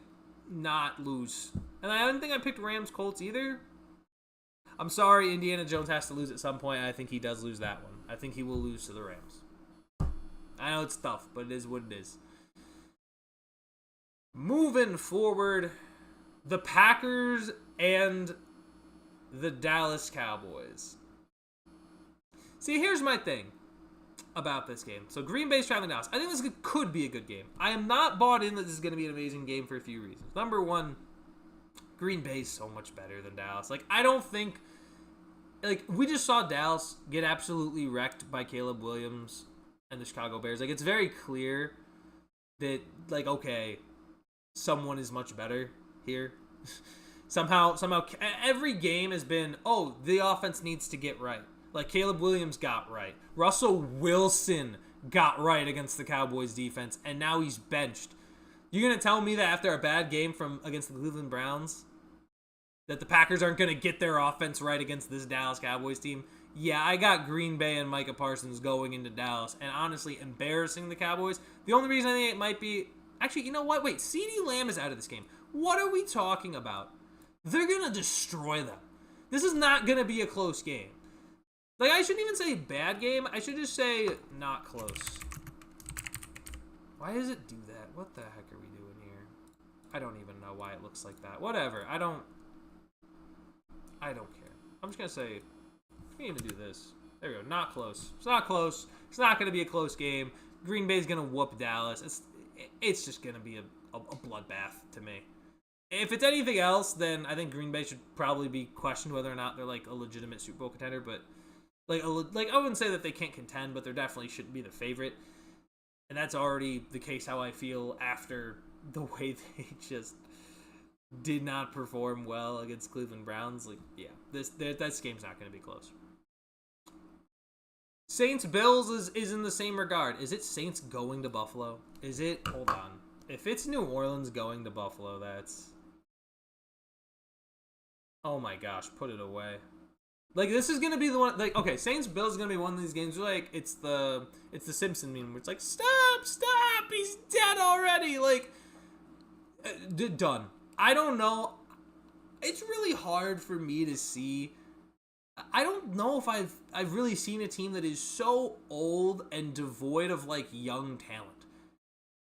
Speaker 1: not lose. And I don't think I picked Rams-Colts either. I'm sorry, Indiana Jones has to lose at some point. I think he does lose that one. I think he will lose to the Rams. I know it's tough, but it is what it is. Moving forward, the Packers and the Dallas Cowboys. See, here's my thing about this game. So Green Bay's traveling to Dallas. I think this could be a good game. I am not bought in that this is going to be an amazing game for a few reasons. Number one, Green Bay's so much better than Dallas. Like, I don't think... Like, we just saw Dallas get absolutely wrecked by Caleb Williams and the Chicago Bears. Like, it's very clear that, like, okay, someone is much better here. somehow, every game has been, oh, the offense needs to get right. Like, Caleb Williams got right. Russell Wilson got right against the Cowboys defense, and now he's benched. You're going to tell me that after a bad game against the Cleveland Browns, that the Packers aren't going to get their offense right against this Dallas Cowboys team? Yeah, I got Green Bay and Micah Parsons going into Dallas and honestly embarrassing the Cowboys. The only reason I think it might be Actually, you know what? Wait, CeeDee Lamb is out of this game. What are we talking about? They're going to destroy them. This is not going to be a close game. Like, I shouldn't even say bad game. I should just say not close. Why does it do that? What the heck are we doing here? I don't even know why it looks like that. Whatever. I don't care. I'm just going to say, we can even do this. There we go. Not close. It's not close. It's not going to be a close game. Green Bay's going to whoop Dallas. It's just going to be a bloodbath to me. If it's anything else, then I think Green Bay should probably be questioned whether or not they're like a legitimate Super Bowl contender. But like I wouldn't say that they can't contend, but they definitely shouldn't be the favorite. And that's already the case how I feel after the way they just did not perform well against Cleveland Browns. Like, yeah, this game's not going to be close. Saints-Bills is in the same regard. Is it Saints going to Buffalo? Is it? Hold on. If it's New Orleans going to Buffalo, that's... Oh my gosh, put it away. Like, this is going to be the one... Like, okay, Saints-Bills is going to be one of these games where, like, it's the Simpson meme where it's like, stop, he's dead already. Like, done. I don't know. It's really hard for me to see... I don't know if I've really seen a team that is so old and devoid of, like, young talent.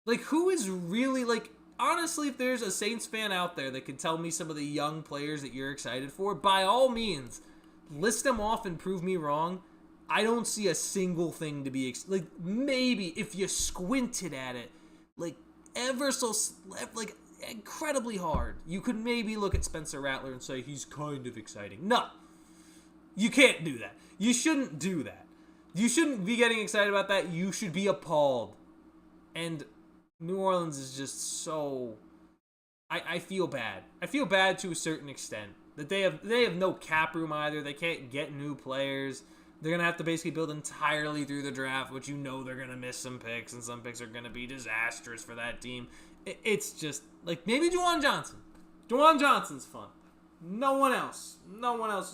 Speaker 1: Like, who is really, like, honestly, if there's a Saints fan out there that can tell me some of the young players that you're excited for, by all means, list them off and prove me wrong. I don't see a single thing to be, like, maybe if you squinted at it, like, ever so, like, incredibly hard, you could maybe look at Spencer Rattler and say he's kind of exciting. No. You can't do that. You shouldn't do that. You shouldn't be getting excited about that. You should be appalled. And New Orleans is just so... I feel bad. I feel bad to a certain extent. That they have no cap room either. They can't get new players. They're going to have to basically build entirely through the draft, which you know they're going to miss some picks, and some picks are going to be disastrous for that team. It's just, like, maybe Juwan Johnson. Juwan Johnson's fun. No one else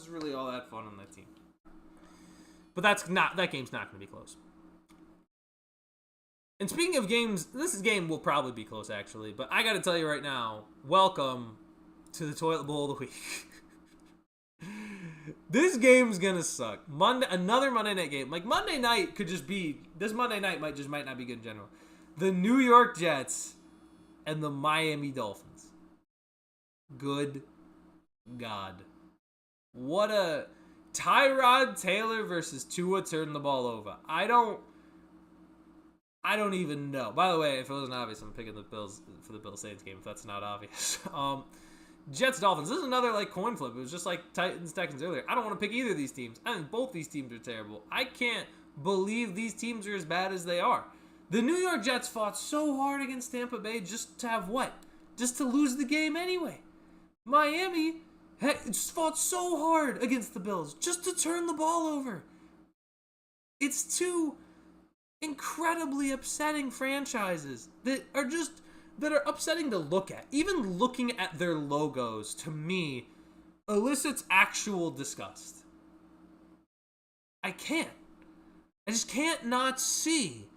Speaker 1: is really all that fun on that team. But that game's not going to be close. And speaking of games, this game will probably be close actually, but I got to tell you right now, welcome to the Toilet Bowl of the Week. This game's going to suck. Another Monday night game. Like, Monday night could just be, this Monday night might not be good in general. The New York Jets and the Miami Dolphins. Good God. What a... Tyrod Taylor versus Tua turned the ball over. I don't even know. By the way, if it wasn't obvious, I'm picking the Bills for the Bills-Saints game, if that's not obvious. Jets-Dolphins. This is another, like, coin flip. It was just like Titans-Texans earlier. I don't want to pick either of these teams. I think both these teams are terrible. I can't believe these teams are as bad as they are. The New York Jets fought so hard against Tampa Bay just to have what? Just to lose the game anyway. Miami just fought so hard against the Bills just to turn the ball over. It's two incredibly upsetting franchises that are upsetting to look at. Even looking at their logos, to me, elicits actual disgust. I just can't not see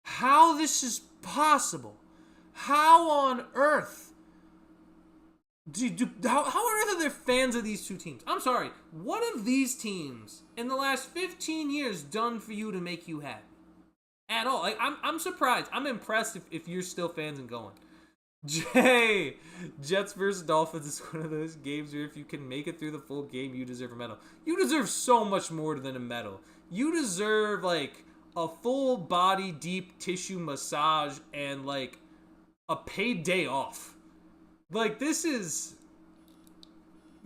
Speaker 1: how this is possible. How on earth how on earth are there fans of these two teams? I'm sorry. What have these teams in the last 15 years done for you to make you happy? At all. Like, I'm surprised. I'm impressed if you're still fans and going. Jets versus Dolphins is one of those games where if you can make it through the full game, you deserve a medal. You deserve so much more than a medal. You deserve, like, a full body deep tissue massage and, like, a paid day off. Like, this is...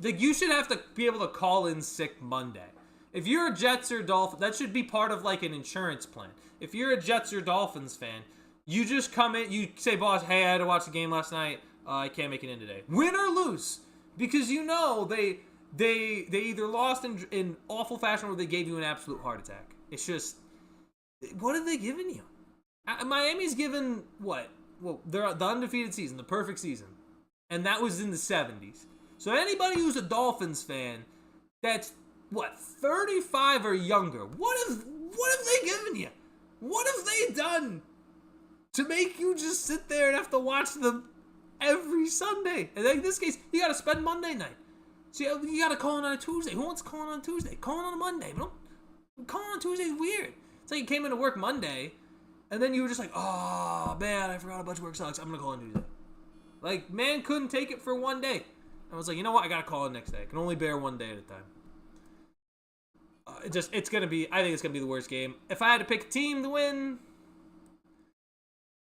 Speaker 1: Like, you should have to be able to call in sick Monday. If you're a Jets or Dolphins, that should be part of, like, an insurance plan. If you're a Jets or Dolphins fan, you just come in, you say, boss, hey, I had to watch the game last night. I can't make it in today. Win or lose. Because you know they either lost in awful fashion or they gave you an absolute heart attack. It's just... What have they given you? Miami's given, what? Well, they're the undefeated season, the perfect season. And that was in the 70s. So anybody who's a Dolphins fan that's, what, 35 or younger, what have they given you? What have they done to make you just sit there and have to watch them every Sunday. And in this case, you got to spend Monday night. So you got to call in on a Tuesday. Who wants calling on a Tuesday? Calling on a Monday. Calling on Tuesday is weird. It's like you came into work Monday, and then you were just like, oh, man, I forgot a bunch of work sucks. I'm going to call in Tuesday. Like, man couldn't take it for one day. I was like, you know what? I got to call in next day. I can only bear one day at a time. It's going to be, I think it's going to be the worst game. If I had to pick a team to win,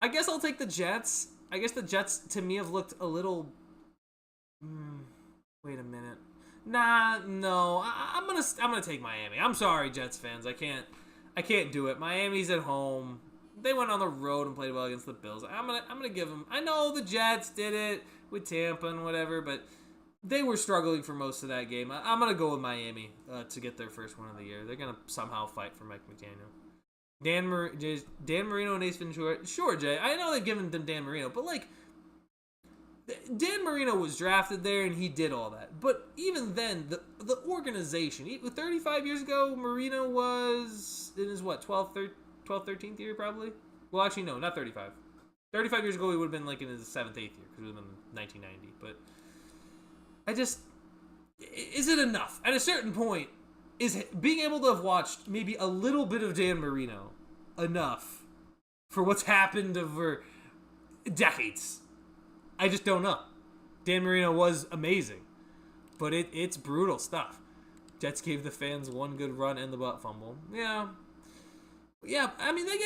Speaker 1: I guess I'll take the Jets. I guess the Jets, to me, have looked a little, wait a minute. Nah, no. I'm gonna take Miami. I'm sorry, Jets fans. I can't do it. Miami's at home. They went on the road and played well against the Bills. I'm gonna give them. I know the Jets did it with Tampa and whatever, but they were struggling for most of that game. I'm gonna go with Miami to get their first win of the year. They're gonna somehow fight for Mike McDaniel. Dan Marino and Ace Ventura. Sure, Jay. I know they've given them Dan Marino, but like, Dan Marino was drafted there and he did all that. But even then, the organization, 35 years ago, Marino was in his 12th, 13th year probably? Well, actually, no, not 35. 35 years ago, he would have been like in his 7th, 8th year because it would have been 1990. But is it enough? At a certain point, is being able to have watched maybe a little bit of Dan Marino enough for what's happened over decades? I just don't know. Dan Marino was amazing, but it's brutal stuff. Jets gave the fans one good run and the butt fumble. Yeah. I mean, they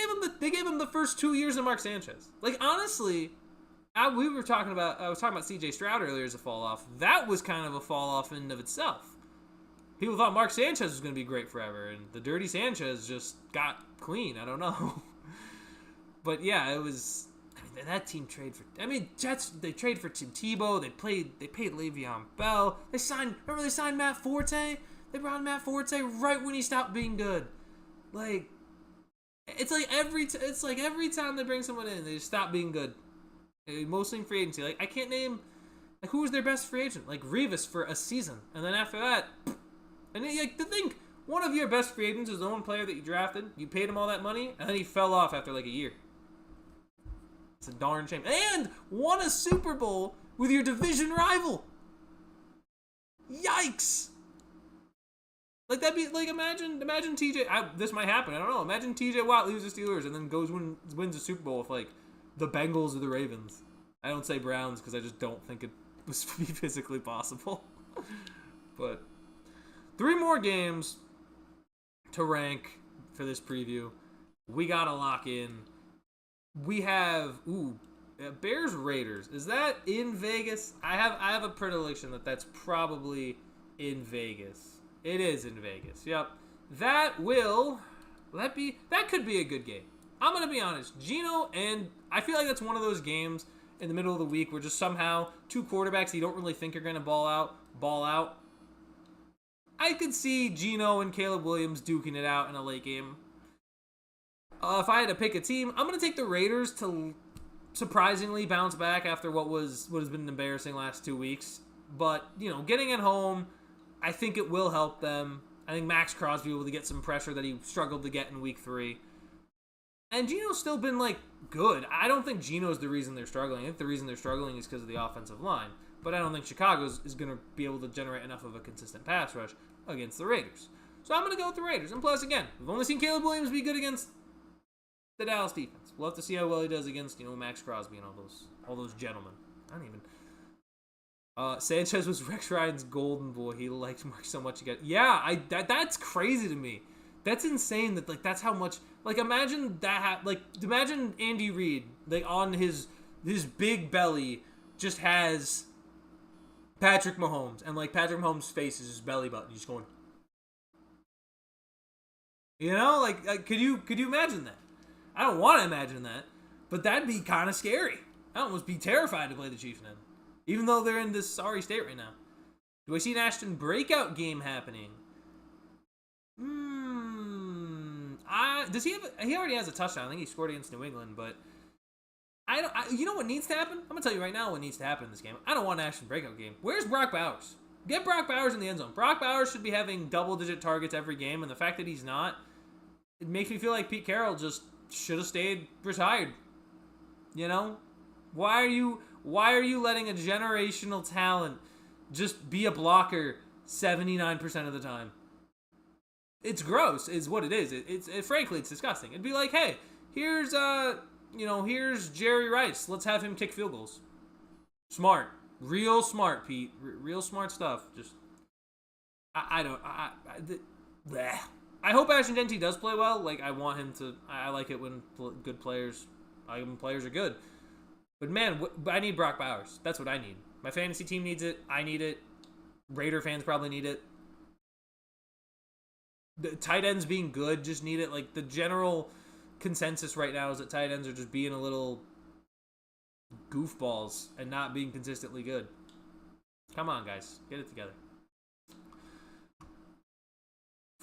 Speaker 1: gave him the first 2 years of Mark Sanchez. Like, honestly, I was talking about C.J. Stroud earlier as a fall off. That was kind of a fall off in and of itself. People thought Mark Sanchez was going to be great forever, and the dirty Sanchez just got clean. I don't know, but yeah, it was. I mean, that team traded for. I mean, Jets. They traded for Tim Tebow. They paid Le'Veon Bell. They signed Matt Forte. They brought in Matt Forte right when he stopped being good. Like, it's like every time they bring someone in, they just stop being good. Mostly in free agency. Like, I can't name. Like, who was their best free agent? Like Revis for a season, and then after that, and like to think one of your best free agents is the one player that you drafted. You paid him all that money, and then he fell off after like a year. It's a darn shame. And won a Super Bowl with your division rival. Yikes! Like, that'd be like, imagine TJ. This might happen. I don't know. Imagine TJ Watt leaves the Steelers and then wins a Super Bowl with like the Bengals or the Ravens. I don't say Browns because I just don't think it was physically possible. But 3 more games to rank for this preview. We gotta lock in. We have Bears Raiders. Is that in Vegas? I have a predilection that's probably in Vegas. It is in Vegas. Yep. That could be a good game. I'm gonna be honest. Geno, and I feel like that's one of those games in the middle of the week where just somehow 2 quarterbacks you don't really think are gonna ball out. I could see Geno and Caleb Williams duking it out in a late game. If I had to pick a team, I'm going to take the Raiders to surprisingly bounce back after what has been an embarrassing last 2 weeks. But, getting at home, I think it will help them. I think Max Crosby will get some pressure that he struggled to get in week 3. And Geno's still been, good. I don't think Geno's the reason they're struggling. I think the reason they're struggling is because of the offensive line. But I don't think Chicago is going to be able to generate enough of a consistent pass rush against the Raiders. So I'm going to go with the Raiders. And plus, again, we've only seen Caleb Williams be good against the Dallas defense. We'll have to see how well he does against, Max Crosby and all those gentlemen. I don't even. Sanchez was Rex Ryan's golden boy. He liked Mark so much. That's crazy to me. That's insane that that's how much. Imagine that. Imagine Andy Reid on his big belly just has Patrick Mahomes, and Patrick Mahomes' face is his belly button. He's going. Could you imagine that? I don't want to imagine that, but that'd be kind of scary. I'd almost be terrified to play the Chiefs now, even though they're in this sorry state right now. Do I see an Ashton breakout game happening? Does he have? He already has a touchdown. I think he scored against New England, but you know what needs to happen? I'm gonna tell you right now what needs to happen in this game. I don't want an Ashton breakout game. Where's Brock Bowers? Get Brock Bowers in the end zone. Brock Bowers should be having double-digit targets every game, and the fact that he's not, it makes me feel like Pete Carroll just should have stayed retired. You know? Why are you letting a generational talent just be a blocker 79% of the time? It's gross, is what it is. Frankly, it's disgusting. It'd be like, hey, here's Jerry Rice. Let's have him kick field goals. Smart. Real smart, Pete. Real smart stuff. Just, I hope Ashton Genty does play well. Like, I want him to. I like it when good players, when players are good. But man, I need Brock Bowers. That's what I need. My fantasy team needs it. I need it. Raider fans probably need it. The tight ends being good just need it. Like, the general consensus right now is that tight ends are just being a little goofballs and not being consistently good. Come on, guys. Get it together.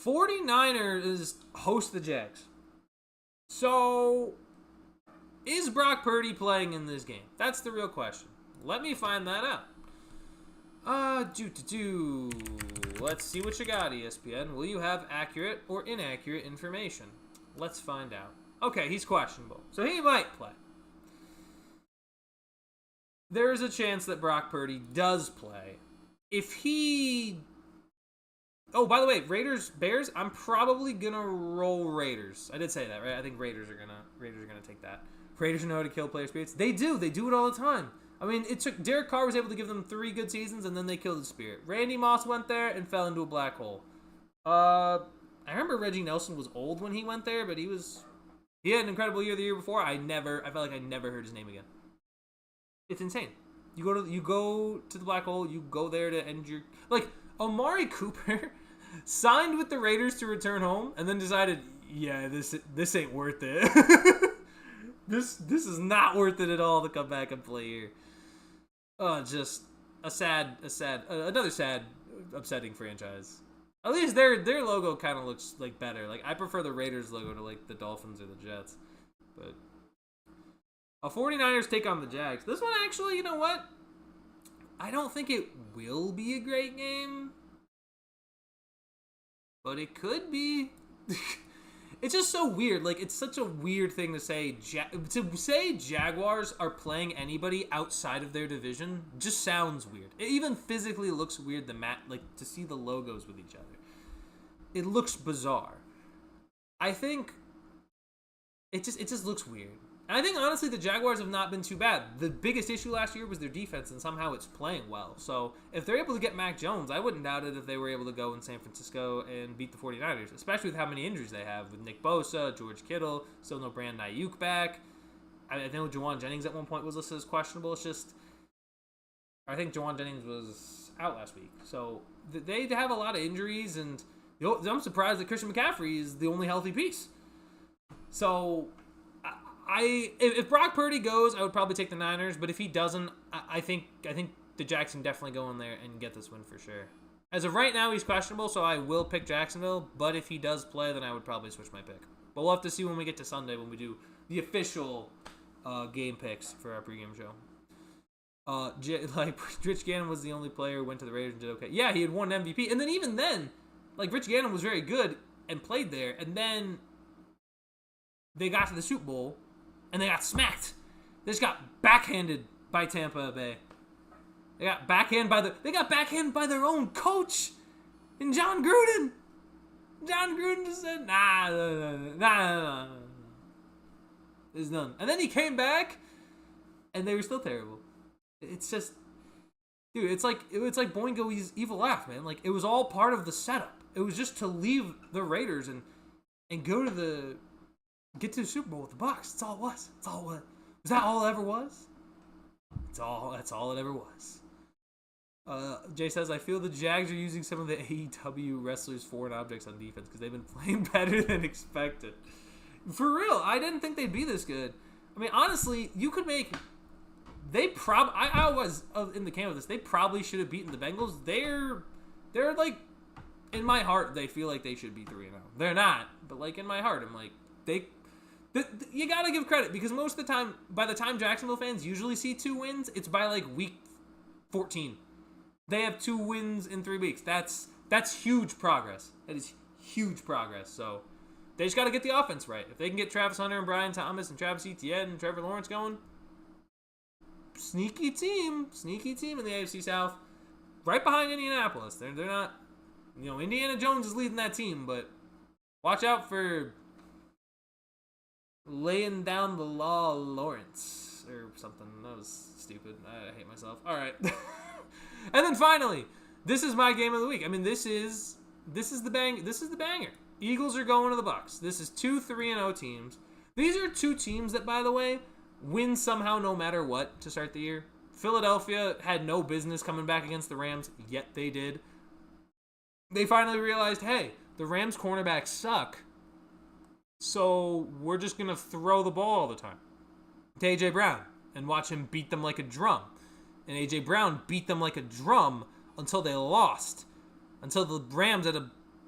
Speaker 1: 49ers host the Jags. So, is Brock Purdy playing in this game? That's the real question. Let me find that out. Let's see what you got, ESPN. Will you have accurate or inaccurate information? Let's find out. Okay, he's questionable, so he might play. There is a chance that Brock Purdy does play. If he... Oh, by the way, Raiders, Bears, I'm probably gonna roll Raiders. I did say that, right? I think Raiders are gonna take that. Raiders know how to kill player spirits. They do it all the time. I mean, it took Derek Carr was able to give them 3 good seasons, and then they killed the spirit. Randy Moss went there and fell into a black hole. I remember Reggie Nelson was old when he went there, but he had an incredible year the year before. I felt like I never heard his name again. It's insane. You go to the black hole. You go there to end your Amari Cooper signed with the Raiders to return home, and then decided, yeah, this ain't worth it. This is not worth it at all to come back and play here. Just another sad, upsetting franchise. At least their logo kind of looks like better. Like, I prefer the Raiders logo to like the Dolphins or the Jets. But a 49ers take on the Jags. This one actually, you know what? I don't think it will be a great game, but it could be. It's just so weird. Like, it's such a weird thing to say. To say Jaguars are playing anybody outside of their division just sounds weird. It even physically looks weird to see the logos with each other. It looks bizarre. I think it just looks weird. And I think, honestly, the Jaguars have not been too bad. The biggest issue last year was their defense, and somehow it's playing well. So if they're able to get Mac Jones, I wouldn't doubt it if they were able to go in San Francisco and beat the 49ers, especially with how many injuries they have with Nick Bosa, George Kittle, still no Brandon Ayuk back. I know Jawan Jennings at one point was listed as questionable. It's just, I think Jawan Jennings was out last week. So they have a lot of injuries, and I'm surprised that Christian McCaffrey is the only healthy piece. So if Brock Purdy goes, I would probably take the Niners. But if he doesn't, I think the Jackson definitely go in there and get this win for sure. As of right now, he's questionable, so I will pick Jacksonville. But if he does play, then I would probably switch my pick. But we'll have to see when we get to Sunday when we do the official game picks for our pregame show. Rich Gannon was the only player who went to the Raiders and did okay. Yeah, he had won an MVP, and then even then, Rich Gannon was very good and played there, and then they got to the Super Bowl. And they got smacked. They just got backhanded by Tampa Bay. They got backhanded by their own coach, and John Gruden. John Gruden just said, nah. There's none. And then he came back, and they were still terrible. It's just, dude. It's like Boingo's evil laugh, man. Like, it was all part of the setup. It was just to leave the Raiders and go to get to the Super Bowl with the Bucs. That's all it was. That's all it was. Was that all it ever was? That's all it ever was. Jay says, I feel the Jags are using some of the AEW wrestlers' foreign objects on defense because they've been playing better than expected. For real, I didn't think they'd be this good. I mean, honestly, you could make... I was in the camp of this. They probably should have beaten the Bengals. They're like... In my heart, they feel like they should be 3-0. They're not. But, like, in my heart, I'm like... You gotta give credit, because most of the time, by the time Jacksonville fans usually see 2 wins, it's by like week 14. They have 2 wins in 3 weeks. That's huge progress. That is huge progress. So they just gotta get the offense right. If they can get Travis Hunter and Brian Thomas and Travis Etienne and Trevor Lawrence going, sneaky team in the AFC South, right behind Indianapolis. They're not, Indiana Jones is leading that team, but watch out for laying down the law Lawrence or something. That was stupid. I hate myself. All right. And then finally, this is my game of the week. I mean, this is the banger. Eagles are going to the Bucs. This is 2 3-0 teams. These are two teams that, by the way, win somehow no matter what to start the year. Philadelphia had no business coming back against the Rams, yet they did. They finally realized, hey, the Rams cornerbacks suck, so we're just going to throw the ball all the time to A.J. Brown and watch him beat them like a drum. And A.J. Brown beat them like a drum until they lost, until the Rams had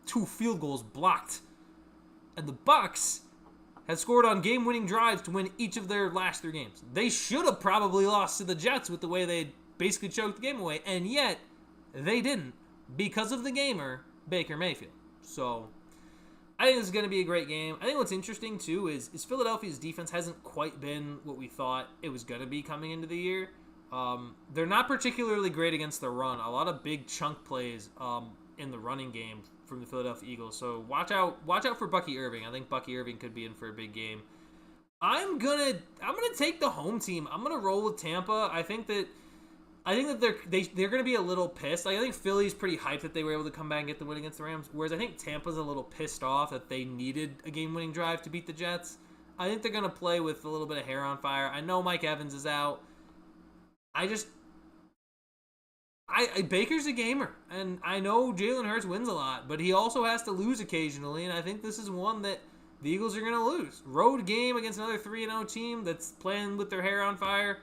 Speaker 1: 2 field goals blocked. And the Bucs had scored on game-winning drives to win each of their last 3 games. They should have probably lost to the Jets with the way they basically choked the game away, and yet they didn't because of the gamer, Baker Mayfield. So I think this is going to be a great game. I think what's interesting, too, is Philadelphia's defense hasn't quite been what we thought it was going to be coming into the year. They're not particularly great against the run. A lot of big chunk plays in the running game from the Philadelphia Eagles. So watch out for Bucky Irving. I think Bucky Irving could be in for a big game. I'm gonna take the home team. I'm gonna roll with Tampa. I think that they're gonna be a little pissed. Like, I think Philly's pretty hyped that they were able to come back and get the win against the Rams. Whereas I think Tampa's a little pissed off that they needed a game-winning drive to beat the Jets. I think they're gonna play with a little bit of hair on fire. I know Mike Evans is out. Baker's a gamer, and I know Jalen Hurts wins a lot, but he also has to lose occasionally, and I think this is one that the Eagles are going to lose. Road game against another 3-0 team that's playing with their hair on fire.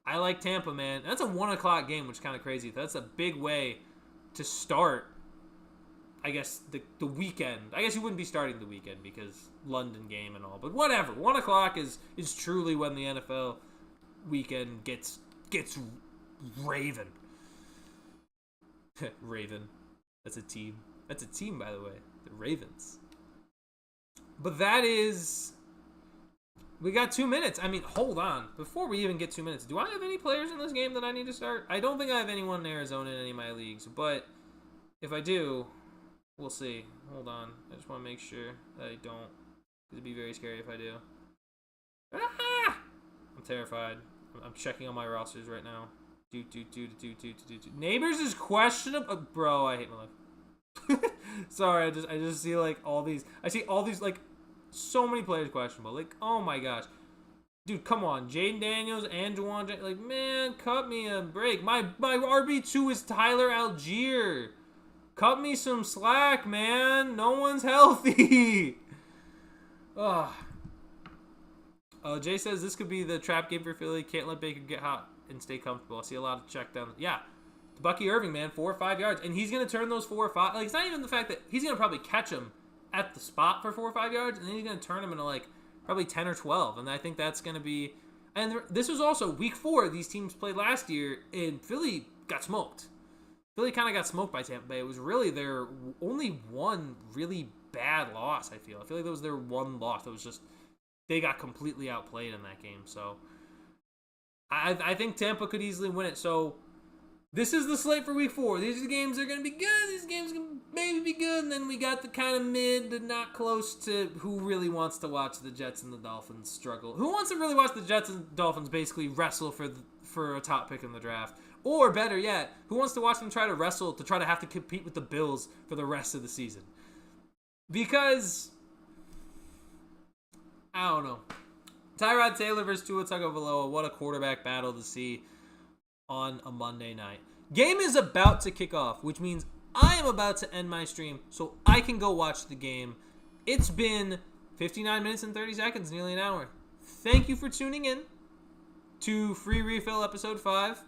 Speaker 1: I like Tampa, man. That's a 1 o'clock game, which is kind of crazy. That's a big way to start, I guess, the weekend. I guess you wouldn't be starting the weekend because London game and all, but whatever. 1 o'clock is truly when the NFL weekend gets Raven. Raven. That's a team. That's a team, by the way. The Ravens. But that is... We got 2 minutes. I mean, hold on. Before we even get 2 minutes, do I have any players in this game that I need to start? I don't think I have anyone in Arizona in any of my leagues, but if I do, we'll see. Hold on. I just want to make sure that I don't. It'd be very scary if I do. Ah! I'm terrified. I'm checking on my rosters right now. Neighbors is questionable. Bro, I hate my life. Sorry, I just see like all these. I see all these like so many players questionable. Like, oh my gosh, dude, come on, Jaden Daniels and Juwan. Like, man, cut me a break. My RB2 is Tyler Algier. Cut me some slack, man. No one's healthy. Ugh. Jay says this could be the trap game for Philly. Can't let Baker get hot and stay comfortable. I see a lot of check down. Yeah. Bucky Irving, man, 4 or 5 yards. And he's going to turn those 4 or 5. Like, it's not even the fact that he's going to probably catch him at the spot for 4 or 5 yards, and then he's going to turn him into, like, probably 10 or 12. And I think that's going to be... And this was also week 4. These teams played last year, and Philly got smoked. Philly kind of got smoked by Tampa Bay. It was really their only one really bad loss, I feel. I feel like that was their one loss. It was just... They got completely outplayed in that game, so... I think Tampa could easily win it. So this is the slate for week 4. These are the games that are going to be good. These games are going to maybe be good. And then we got the kind of mid to not close to who really wants to watch the Jets and the Dolphins struggle. Who wants to really watch the Jets and Dolphins basically wrestle for a top pick in the draft? Or better yet, who wants to watch them try to wrestle to try to have to compete with the Bills for the rest of the season? Because, I don't know. Tyrod Taylor versus Tua Tagovailoa. What a quarterback battle to see on a Monday night. Game is about to kick off, which means I am about to end my stream so I can go watch the game. It's been 59 minutes and 30 seconds, nearly an hour. Thank you for tuning in to Free Refill Episode 5.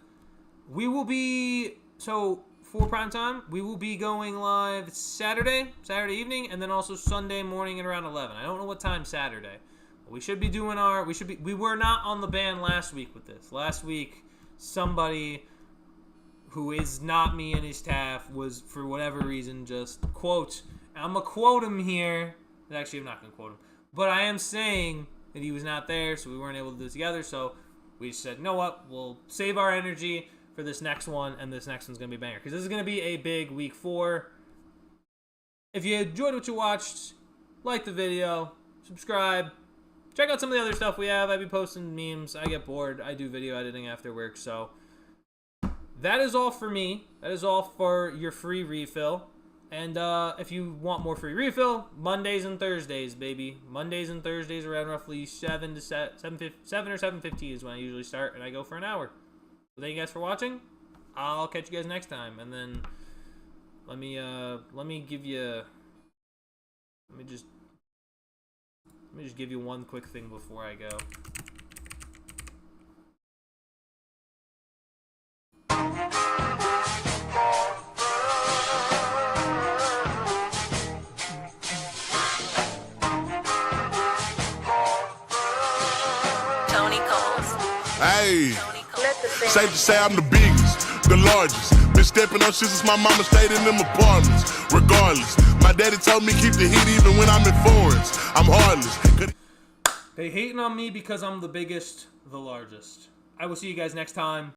Speaker 1: We will be, for prime time, we will be going live Saturday evening, and then also Sunday morning at around 11. I don't know what time Saturday. We should be doing we were not on the ban last week with this. Last week, somebody who is not me and his staff was, for whatever reason, just, quote, I'm going to quote him here. Actually, I'm not going to quote him. But I am saying that he was not there, so we weren't able to do it together. So we said, you know what? We'll save our energy for this next one, and this next one's going to be a banger. Because this is going to be a big week 4. If you enjoyed what you watched, like the video, subscribe. Check out some of the other stuff we have. I be posting memes. I get bored. I do video editing after work. So that is all for me. That is all for your free refill. And if you want more free refill, Mondays and Thursdays, baby. Mondays and Thursdays around roughly 7 or 7:50 is when I usually start, and I go for an hour. So thank you guys for watching. I'll catch you guys next time. And then let me just give you one quick thing before I go.
Speaker 3: Hey, safe to say I'm the biggest, the largest. Been stepping on shit since my mama stayed in them apartments. Regardless, my daddy told me keep the heat even when I'm in foreigns. I'm heartless.
Speaker 1: They hating on me because I'm the biggest, the largest. I will see you guys next time.